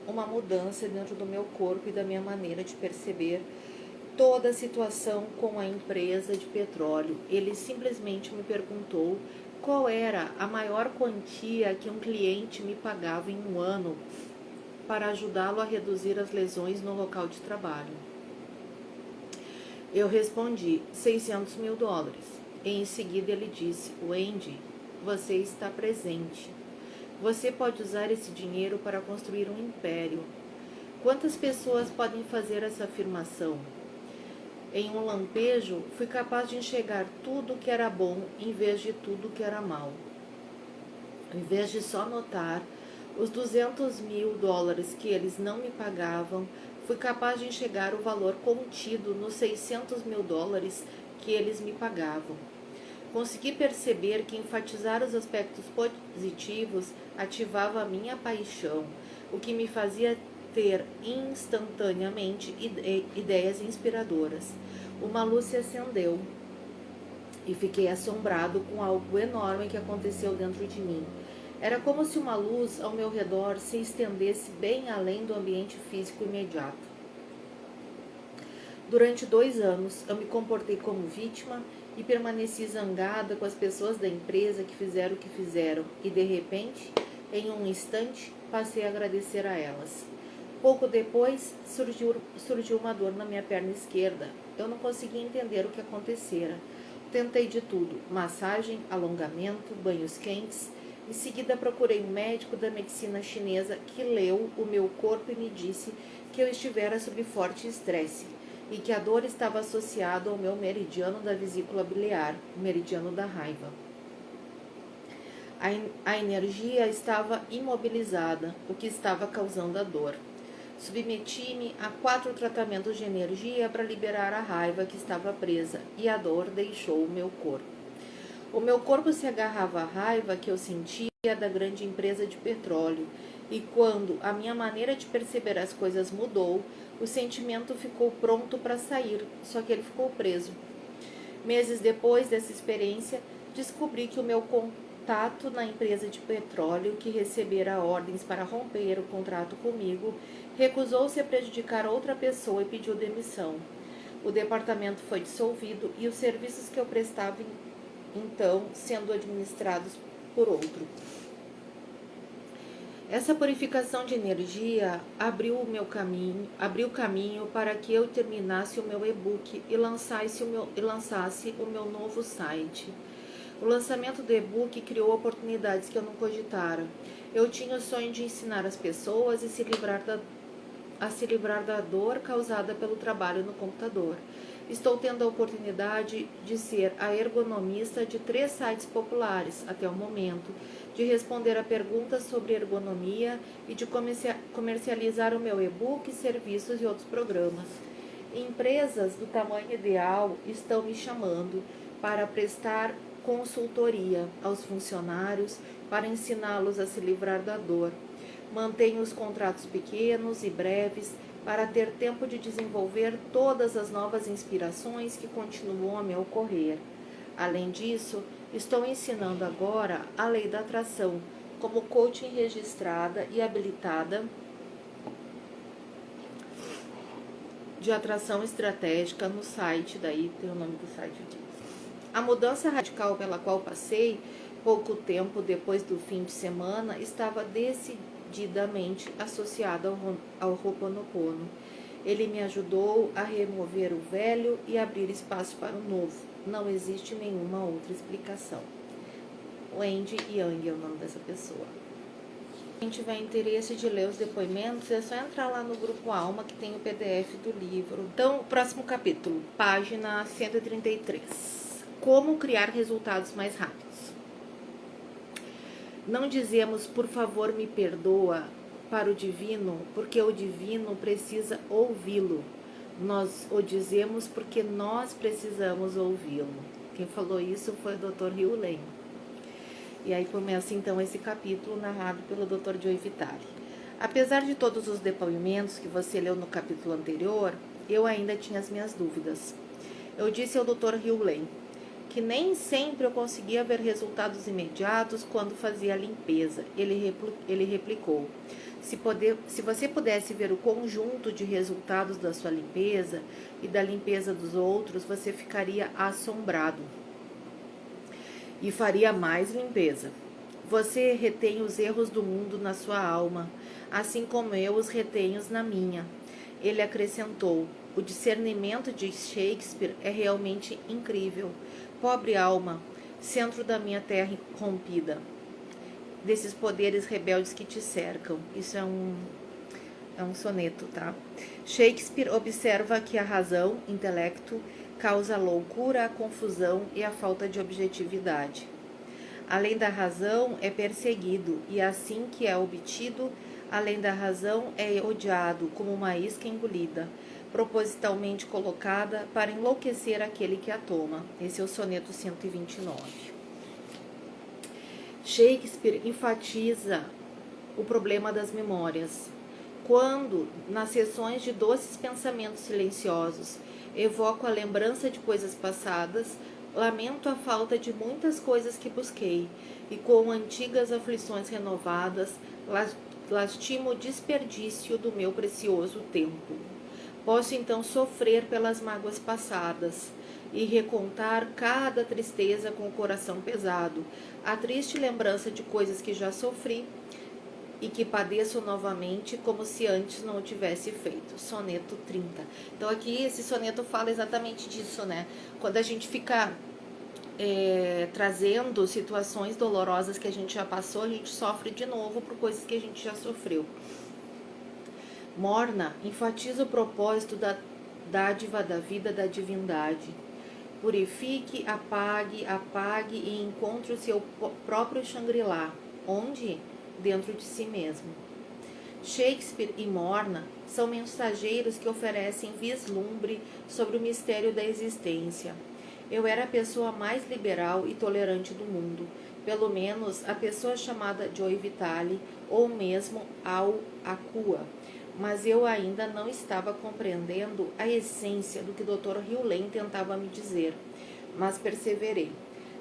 uma mudança dentro do meu corpo e da minha maneira de perceber toda a situação com a empresa de petróleo. Ele simplesmente me perguntou qual era a maior quantia que um cliente me pagava em um ano para ajudá-lo a reduzir as lesões no local de trabalho. Eu respondi: US$ 600.000. Em seguida ele disse: Wendy, você está presente. Você pode usar esse dinheiro para construir um império. Quantas pessoas podem fazer essa afirmação? Em um lampejo, fui capaz de enxergar tudo que era bom em vez de tudo que era mal. Em vez de só notar os US$ 200.000 que eles não me pagavam, fui capaz de enxergar o valor contido nos US$ 600.000 que eles me pagavam. Consegui perceber que enfatizar os aspectos positivos ativava a minha paixão, o que me fazia ter instantaneamente ideias inspiradoras. Uma luz se acendeu e fiquei assombrado com algo enorme que aconteceu dentro de mim. Era como se uma luz ao meu redor se estendesse bem além do ambiente físico imediato. Durante 2 anos, eu me comportei como vítima e permaneci zangada com as pessoas da empresa que fizeram o que fizeram e, de repente, em um instante, passei a agradecer a elas. Pouco depois, surgiu uma dor na minha perna esquerda. Eu não conseguia entender o que acontecera. Tentei de tudo: massagem, alongamento, banhos quentes. Em seguida, procurei um médico da medicina chinesa que leu o meu corpo e me disse que eu estivera sob forte estresse e que a dor estava associada ao meu meridiano da vesícula biliar, o meridiano da raiva. A energia estava imobilizada, o que estava causando a dor. Submeti-me a 4 tratamentos de energia para liberar a raiva que estava presa e a dor deixou o meu corpo. O meu corpo se agarrava à raiva que eu sentia da grande empresa de petróleo e quando a minha maneira de perceber as coisas mudou, o sentimento ficou pronto para sair, só que ele ficou preso. Meses depois dessa experiência, descobri que o meu contato na empresa de petróleo, que recebera ordens para romper o contrato comigo, recusou-se a prejudicar outra pessoa e pediu demissão. O departamento foi dissolvido e os serviços que eu prestava, então, sendo administrados por outro. Essa purificação de energia abriu caminho para que eu terminasse o meu e-book e lançasse o meu novo site. O lançamento do e-book criou oportunidades que eu não cogitara. Eu tinha o sonho de ensinar as pessoas a se livrar da dor causada pelo trabalho no computador. Estou tendo a oportunidade de ser a ergonomista de 3 sites populares até o momento, de responder a perguntas sobre ergonomia e de comercializar o meu e-book, serviços e outros programas. Empresas do tamanho ideal estão me chamando para prestar consultoria aos funcionários para ensiná-los a se livrar da dor. Mantenho os contratos pequenos e breves para ter tempo de desenvolver todas as novas inspirações que continuam a me ocorrer. Além disso, estou ensinando agora a lei da atração como coaching registrada e habilitada de atração estratégica no site, daí tem o nome do site aqui. A mudança radical pela qual passei, pouco tempo depois do fim de semana, estava decididamente associada ao Ho'oponopono. Ele me ajudou a remover o velho e abrir espaço para o novo. Não existe nenhuma outra explicação. Wendy Young é o nome dessa pessoa. Quem tiver interesse de ler os depoimentos, é só entrar lá no Grupo Alma, que tem o PDF do livro. Então, próximo capítulo, página 133. Como criar resultados mais rápidos. Não dizemos, por favor, me perdoa, para o divino, porque o divino precisa ouvi-lo. Nós o dizemos porque nós precisamos ouvi-lo. Quem falou isso foi o Dr. Hugh Lane. E aí começa então esse capítulo narrado pelo Dr. Joe Vitale. Apesar de todos os depoimentos que você leu no capítulo anterior, eu ainda tinha as minhas dúvidas. Eu disse ao Dr. Hugh Lane que nem sempre eu conseguia ver resultados imediatos quando fazia a limpeza. Ele replicou: se você pudesse ver o conjunto de resultados da sua limpeza e da limpeza dos outros, você ficaria assombrado e faria mais limpeza. Você retém os erros do mundo na sua alma, assim como eu os retenho na minha. Ele acrescentou: o discernimento de Shakespeare é realmente incrível. Pobre alma, centro da minha terra rompida, desses poderes rebeldes que te cercam. Isso é um soneto, tá? Shakespeare observa que a razão, intelecto, causa a loucura, a confusão e a falta de objetividade. Além da razão, é perseguido, e assim que é obtido, além da razão, é odiado como uma isca engolida, propositalmente colocada para enlouquecer aquele que a toma. Esse é o soneto 129. Shakespeare enfatiza o problema das memórias. Quando, nas sessões de doces pensamentos silenciosos, evoco a lembrança de coisas passadas, lamento a falta de muitas coisas que busquei, e com antigas aflições renovadas, lastimo o desperdício do meu precioso tempo. Posso então sofrer pelas mágoas passadas e recontar cada tristeza com o coração pesado, a triste lembrança de coisas que já sofri e que padeço novamente como se antes não o tivesse feito. Soneto 30. Então aqui esse soneto fala exatamente disso, né? Quando a gente fica trazendo situações dolorosas que a gente já passou, a gente sofre de novo por coisas que a gente já sofreu. Morna enfatiza o propósito da dádiva da vida da divindade. Purifique, apague e encontre o seu próprio Shangri-La. Onde? Dentro de si mesmo. Shakespeare e Morna são mensageiros que oferecem vislumbre sobre o mistério da existência. Eu era a pessoa mais liberal e tolerante do mundo, pelo menos a pessoa chamada Joe Vitale ou mesmo Al Akua, mas eu ainda não estava compreendendo a essência do que Dr. Hugh Lane tentava me dizer, mas perseverei.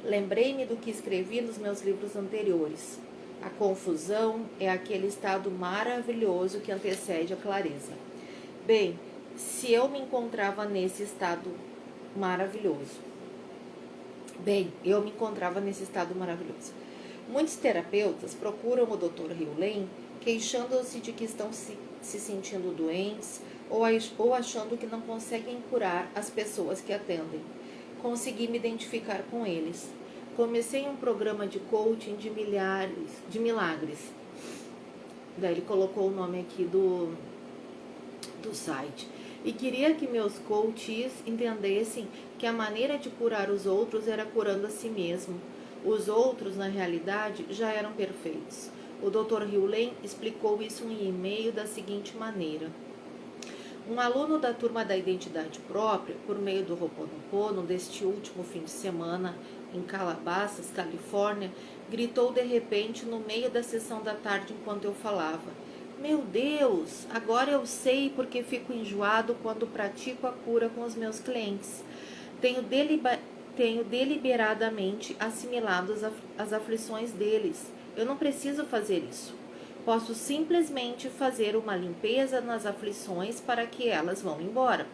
Lembrei-me do que escrevi nos meus livros anteriores. A confusão é aquele estado maravilhoso que antecede a clareza. Bem, se eu me encontrava nesse estado maravilhoso. Muitos terapeutas procuram o Dr. Hugh Lane queixando-se de que estão se sentindo doentes ou achando que não conseguem curar as pessoas que atendem. Consegui me identificar com eles. Comecei um programa de coaching de milagres. Daí ele colocou o nome aqui do site. E queria que meus coaches entendessem que a maneira de curar os outros era curando a si mesmo. Os outros, na realidade, já eram perfeitos. O Dr. Hugh Lane explicou isso em e-mail da seguinte maneira. Um aluno da turma da identidade própria, por meio do Ho'oponopono, deste último fim de semana, em Calabasas, Califórnia, gritou de repente no meio da sessão da tarde enquanto eu falava: Meu Deus, agora eu sei porque fico enjoado quando pratico a cura com os meus clientes. Tenho, tenho deliberadamente assimilado as aflições deles. Eu não preciso fazer isso. Posso simplesmente fazer uma limpeza nas aflições para que elas vão embora.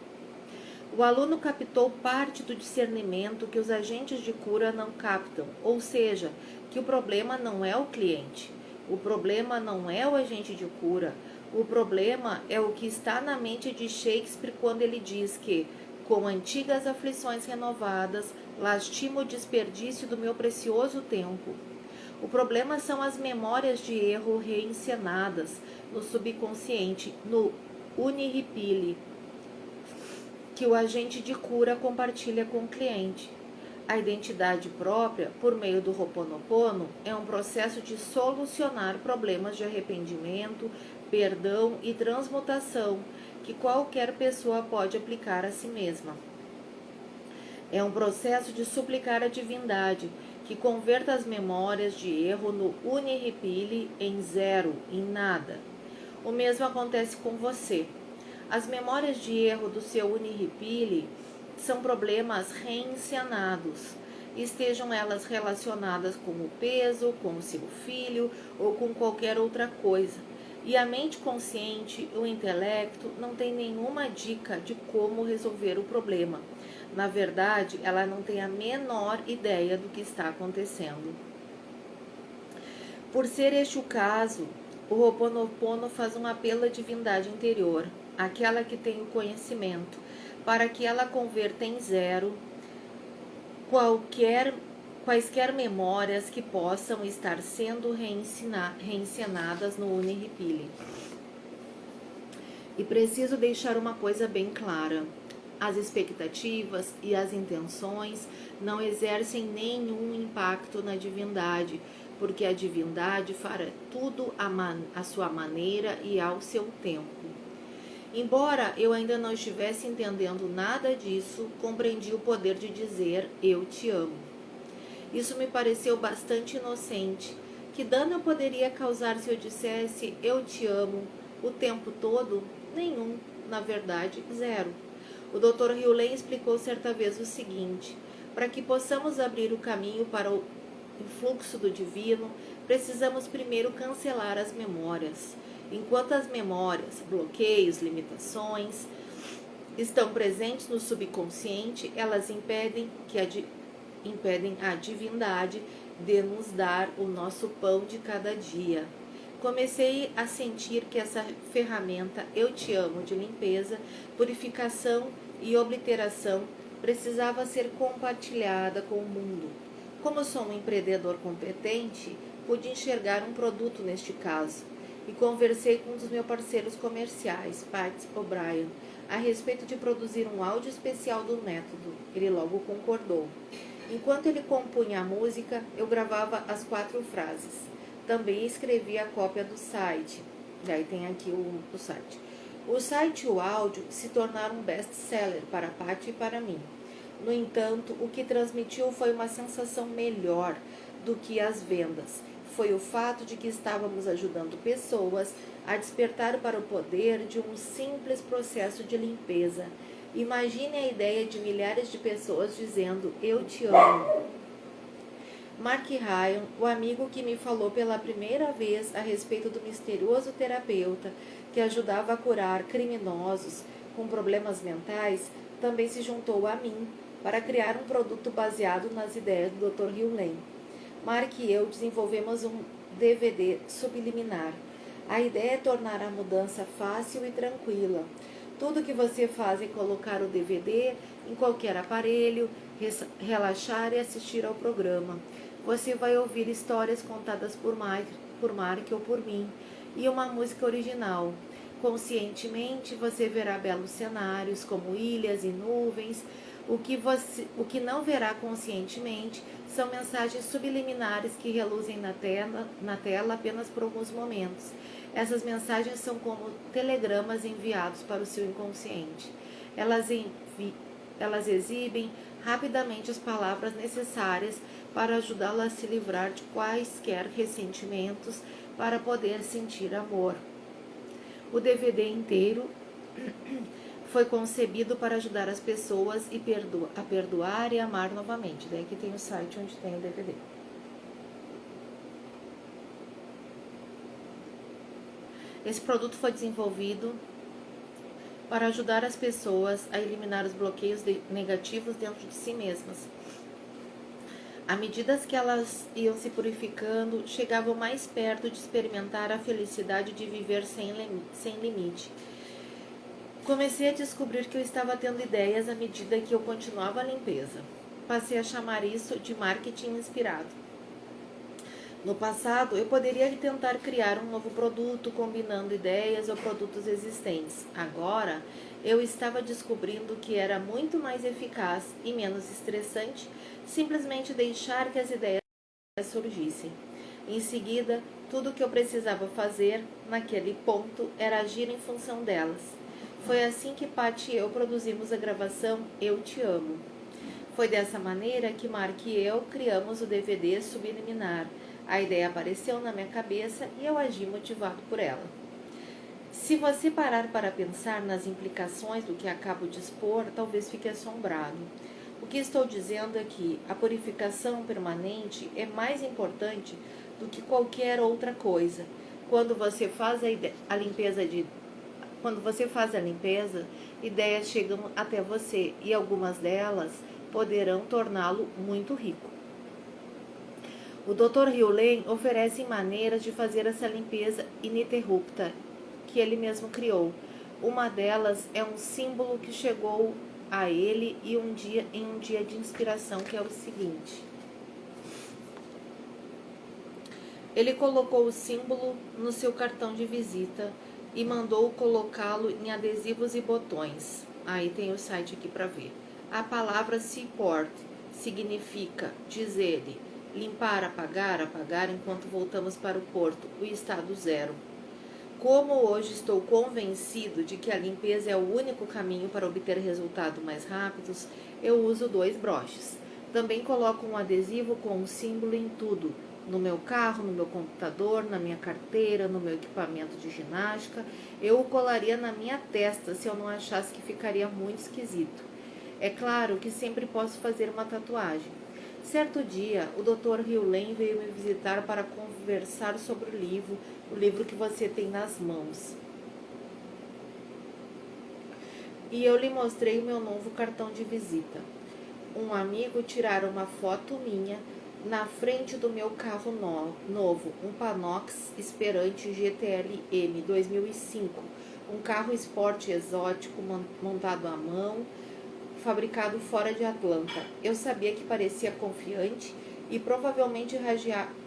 O aluno captou parte do discernimento que os agentes de cura não captam, ou seja, que o problema não é o cliente, o problema não é o agente de cura, o problema é o que está na mente de Shakespeare quando ele diz que, com antigas aflições renovadas, lastimo o desperdício do meu precioso tempo. O problema são as memórias de erro reencenadas no subconsciente, no uniripili, que o agente de cura compartilha com o cliente. A identidade própria, por meio do Ho'oponopono, é um processo de solucionar problemas de arrependimento, perdão e transmutação que qualquer pessoa pode aplicar a si mesma. É um processo de suplicar a divindade, que converta as memórias de erro no uniripili em zero, em nada. O mesmo acontece com você. As memórias de erro do seu uniripili são problemas reencenados, estejam elas relacionadas com o peso, com o seu filho ou com qualquer outra coisa. E a mente consciente, o intelecto, não tem nenhuma dica de como resolver o problema. Na verdade, ela não tem a menor ideia do que está acontecendo. Por ser este o caso, o Ho'oponopono faz um apelo à divindade interior, aquela que tem o conhecimento, para que ela converta em zero quaisquer memórias que possam estar sendo reencenadas no uniripili. E preciso deixar uma coisa bem clara. As expectativas e as intenções não exercem nenhum impacto na divindade, porque a divindade fará tudo à sua maneira e ao seu tempo. Embora eu ainda não estivesse entendendo nada disso, compreendi o poder de dizer eu te amo. Isso me pareceu bastante inocente. Que dano eu poderia causar se eu dissesse eu te amo o tempo todo? Nenhum, na verdade, zero. O Dr. Hughley explicou certa vez o seguinte: para que possamos abrir o caminho para o influxo do divino, precisamos primeiro cancelar as memórias. Enquanto as memórias, bloqueios, limitações estão presentes no subconsciente, elas impedem a divindade de nos dar o nosso pão de cada dia. Comecei a sentir que essa ferramenta eu te amo de limpeza, purificação e obliteração precisava ser compartilhada com o mundo. Como sou um empreendedor competente, pude enxergar um produto neste caso e conversei com um dos meus parceiros comerciais, Pat O'Brien, a respeito de produzir um áudio especial do método. Ele logo concordou. Enquanto ele compunha a música, eu gravava as 4 frases. Também escrevi a cópia do site. Daí tem aqui o site. O site e o áudio se tornaram um best-seller para a Paty e para mim. No entanto, o que transmitiu foi uma sensação melhor do que as vendas. Foi o fato de que estávamos ajudando pessoas a despertar para o poder de um simples processo de limpeza. Imagine a ideia de milhares de pessoas dizendo eu te amo. Mark Ryan, o amigo que me falou pela primeira vez a respeito do misterioso terapeuta que ajudava a curar criminosos com problemas mentais, também se juntou a mim para criar um produto baseado nas ideias do Dr. Hughley. Mark e eu desenvolvemos um DVD subliminar. A ideia é tornar a mudança fácil e tranquila. Tudo que você faz é colocar o DVD em qualquer aparelho, relaxar e assistir ao programa. Você vai ouvir histórias contadas por Mark ou por mim e uma música original. Conscientemente, você verá belos cenários como ilhas e nuvens. O que não verá conscientemente são mensagens subliminares que reluzem na tela apenas por alguns momentos. Essas mensagens são como telegramas enviados para o seu inconsciente. Elas exibem rapidamente as palavras necessárias para ajudá-lo a se livrar de quaisquer ressentimentos, para poder sentir amor. O DVD inteiro foi concebido para ajudar as pessoas a perdoar e amar novamente. Daí aqui tem o site onde tem o DVD. Esse produto foi desenvolvido para ajudar as pessoas a eliminar os bloqueios negativos dentro de si mesmas. À medida que elas iam se purificando, chegavam mais perto de experimentar a felicidade de viver sem limite. Comecei a descobrir que eu estava tendo ideias à medida que eu continuava a limpeza. Passei a chamar isso de marketing inspirado. No passado, eu poderia tentar criar um novo produto combinando ideias ou produtos existentes. Agora, eu estava descobrindo que era muito mais eficaz e menos estressante simplesmente deixar que as ideias surgissem. Em seguida, tudo o que eu precisava fazer naquele ponto era agir em função delas. Foi assim que Paty e eu produzimos a gravação Eu Te Amo. Foi dessa maneira que Mark e eu criamos o DVD Subliminar. A ideia apareceu na minha cabeça e eu agi motivado por ela. Se você parar para pensar nas implicações do que acabo de expor, talvez fique assombrado. O que estou dizendo é que a purificação permanente é mais importante do que qualquer outra coisa. Quando você faz a limpeza, ideias chegam até você e algumas delas poderão torná-lo muito rico. O Dr. Hewlett oferece maneiras de fazer essa limpeza ininterrupta que ele mesmo criou. Uma delas é um símbolo que chegou a ele em um dia de inspiração, que é o seguinte. Ele colocou o símbolo no seu cartão de visita e mandou colocá-lo em adesivos e botões. Aí tem o site aqui para ver. A palavra seaport significa, diz ele, limpar, apagar enquanto voltamos para o porto, o estado zero. Como hoje estou convencido de que a limpeza é o único caminho para obter resultados mais rápidos, eu uso 2 broches. Também coloco um adesivo com um símbolo em tudo, no meu carro, no meu computador, na minha carteira, no meu equipamento de ginástica. Eu o colaria na minha testa se eu não achasse que ficaria muito esquisito. É claro que sempre posso fazer uma tatuagem. Certo dia, o Dr. Hewlett veio me visitar para conversar sobre o livro que você tem nas mãos. E eu lhe mostrei o meu novo cartão de visita. Um amigo tirara uma foto minha na frente do meu carro novo, um Panox Esperante GTL M 2005, um carro esporte exótico montado à mão, fabricado fora de Atlanta. Eu sabia que parecia confiante e provavelmente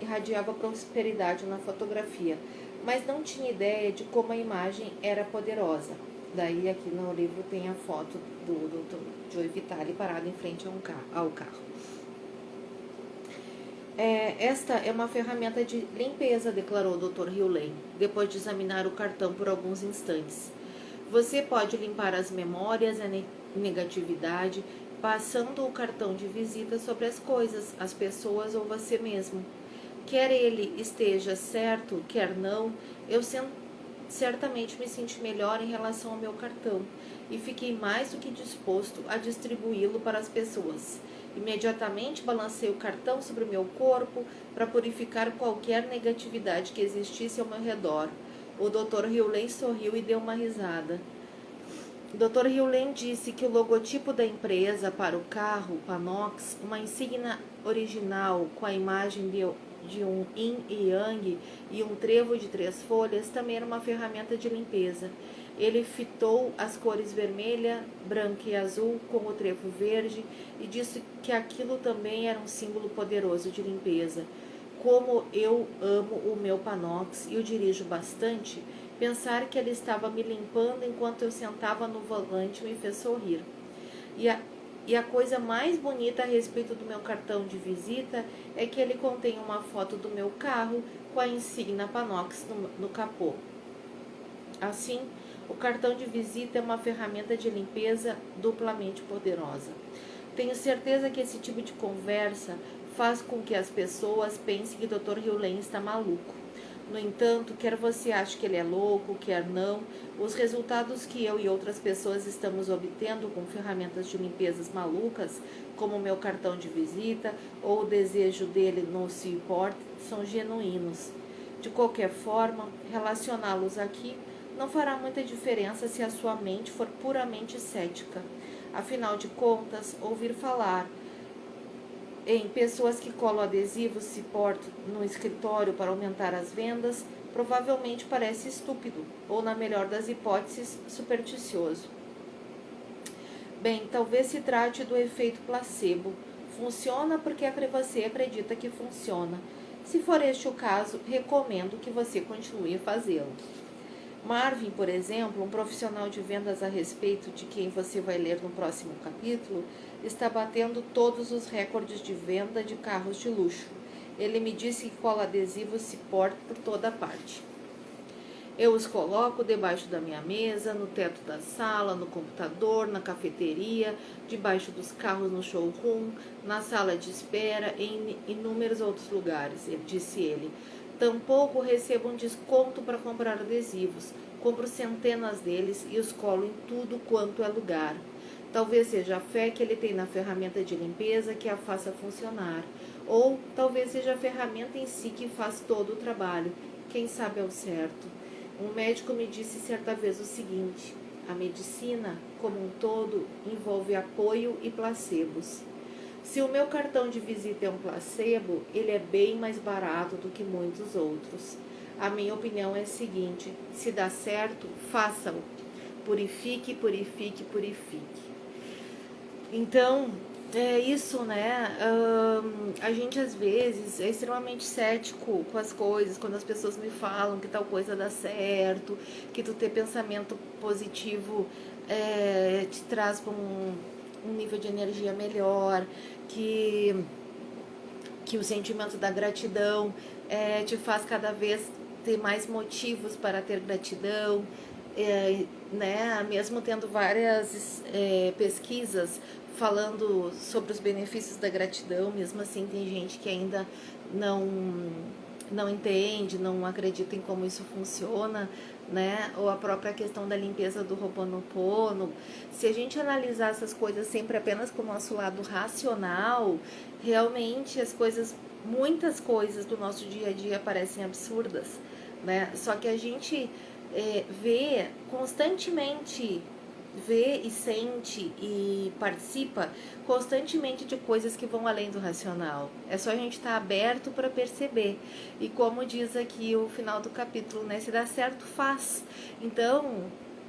irradiava prosperidade na fotografia, mas não tinha ideia de como a imagem era poderosa. Daí aqui no livro tem a foto do Dr. Joe Vitale parado em frente ao carro. Esta é uma ferramenta de limpeza, declarou o Dr. Hewlett, depois de examinar o cartão por alguns instantes. Você pode limpar as memórias, a negatividade, passando o cartão de visita sobre as coisas, as pessoas ou você mesmo. Quer ele esteja certo, quer não, eu certamente me senti melhor em relação ao meu cartão e fiquei mais do que disposto a distribuí-lo para as pessoas. Imediatamente balancei o cartão sobre o meu corpo para purificar qualquer negatividade que existisse ao meu redor. O Dr. Hewlett sorriu e deu uma risada. O Dr. Hewlett disse que o logotipo da empresa para o carro, Panox, uma insígnia original com a imagem de um yin e yang e um trevo de 3 folhas, também era uma ferramenta de limpeza. Ele fitou as cores vermelha, branca e azul com o trevo verde e disse que aquilo também era um símbolo poderoso de limpeza. Como eu amo o meu Panox e o dirijo bastante, pensar que ele estava me limpando enquanto eu sentava no volante me fez sorrir. E a coisa mais bonita a respeito do meu cartão de visita é que ele contém uma foto do meu carro com a insígnia Panox no capô. Assim, o cartão de visita é uma ferramenta de limpeza duplamente poderosa. Tenho certeza que esse tipo de conversa faz com que as pessoas pensem que o Dr. Hewlett está maluco. No entanto, quer você ache que ele é louco, quer não, os resultados que eu e outras pessoas estamos obtendo com ferramentas de limpezas malucas, como o meu cartão de visita ou o desejo dele não se importa, são genuínos. De qualquer forma, relacioná-los aqui não fará muita diferença se a sua mente for puramente cética. Afinal de contas, ouvir falar em pessoas que colam adesivos se portam no escritório para aumentar as vendas provavelmente parece estúpido, ou na melhor das hipóteses, supersticioso. Bem, talvez se trate do efeito placebo. Funciona porque você acredita que funciona. Se for este o caso, recomendo que você continue a fazê-lo. Marvin, por exemplo, um profissional de vendas a respeito de quem você vai ler no próximo capítulo, está batendo todos os recordes de venda de carros de luxo. Ele me disse que cola adesivos se porta por toda parte. Eu os coloco debaixo da minha mesa, no teto da sala, no computador, na cafeteria, debaixo dos carros no showroom, na sala de espera e em inúmeros outros lugares, disse ele. Tampouco recebo um desconto para comprar adesivos. Compro centenas deles e os colo em tudo quanto é lugar. Talvez seja a fé que ele tem na ferramenta de limpeza que a faça funcionar. Ou talvez seja a ferramenta em si que faz todo o trabalho. Quem sabe ao certo. Um médico me disse certa vez o seguinte: a medicina, como um todo, envolve apoio e placebos. Se o meu cartão de visita é um placebo, ele é bem mais barato do que muitos outros. A minha opinião é a seguinte: se dá certo, faça-o. Purifique, purifique, purifique. Então, é isso, né? A gente às vezes é extremamente cético com as coisas, quando as pessoas me falam que tal coisa dá certo, que tu ter pensamento positivo te traz para um nível de energia melhor, que o sentimento da gratidão te faz cada vez ter mais motivos para ter gratidão, né? Mesmo tendo várias pesquisas falando sobre os benefícios da gratidão, mesmo assim tem gente que ainda não entende, não acredita em como isso funciona, né? Ou a própria questão da limpeza do Ho'oponopono. Se a gente analisar essas coisas sempre apenas com o nosso lado racional, realmente muitas coisas do nosso dia a dia parecem absurdas, né? Só que a gente vê e sente e participa constantemente de coisas que vão além do racional. É só a gente estar aberto para perceber. E como diz aqui o final do capítulo, né? Se dá certo, faz. Então,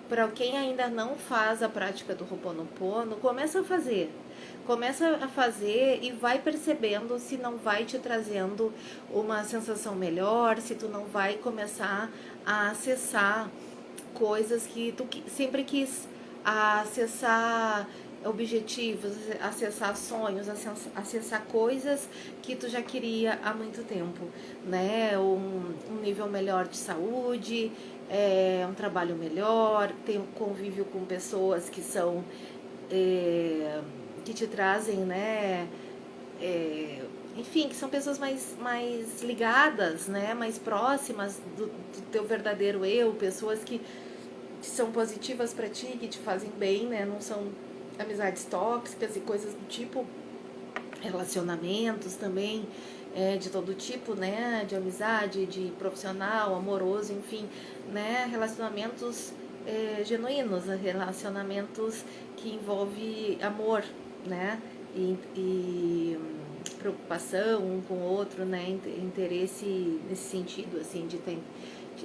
para quem ainda não faz a prática do Ho'oponopono, começa a fazer. Começa a fazer e vai percebendo se não vai te trazendo uma sensação melhor, se tu não vai começar a acessar coisas que tu sempre quis acessar, objetivos, acessar sonhos, acessar coisas que tu já queria há muito tempo, né? Um nível melhor de saúde, um trabalho melhor, ter um convívio com pessoas que são que te trazem, né? Enfim, que são pessoas mais ligadas, né? Mais próximas do teu verdadeiro eu, pessoas que são positivas para ti, que te fazem bem, né? Não são amizades tóxicas e coisas do tipo, relacionamentos também de todo tipo, né? De amizade, de profissional, amoroso, enfim, né? Relacionamentos genuínos, relacionamentos que envolvem amor, né? E preocupação um com o outro, né? Interesse nesse sentido, assim, de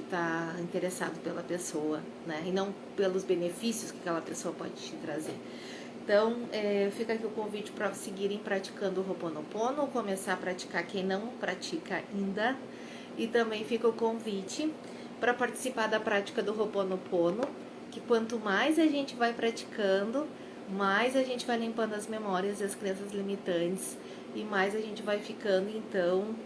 estar interessado pela pessoa, né? E não pelos benefícios que aquela pessoa pode te trazer. Então, fica aqui o convite para seguirem praticando o Ho'oponopono, ou começar a praticar quem não pratica ainda. E também fica o convite para participar da prática do Ho'oponopono, que quanto mais a gente vai praticando, mais a gente vai limpando as memórias e as crenças limitantes, e mais a gente vai ficando, então,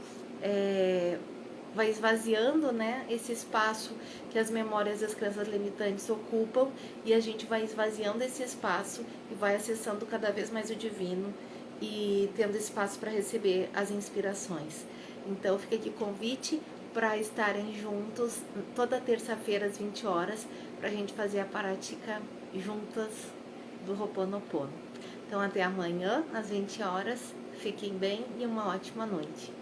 vai esvaziando, né, esse espaço que as memórias e as crenças limitantes ocupam, e a gente vai esvaziando esse espaço e vai acessando cada vez mais o divino e tendo espaço para receber as inspirações. Então fica aqui o convite para estarem juntos toda terça-feira às 20 horas, para a gente fazer a prática juntas do Ho'oponopono. Então até amanhã às 20 horas, fiquem bem e uma ótima noite.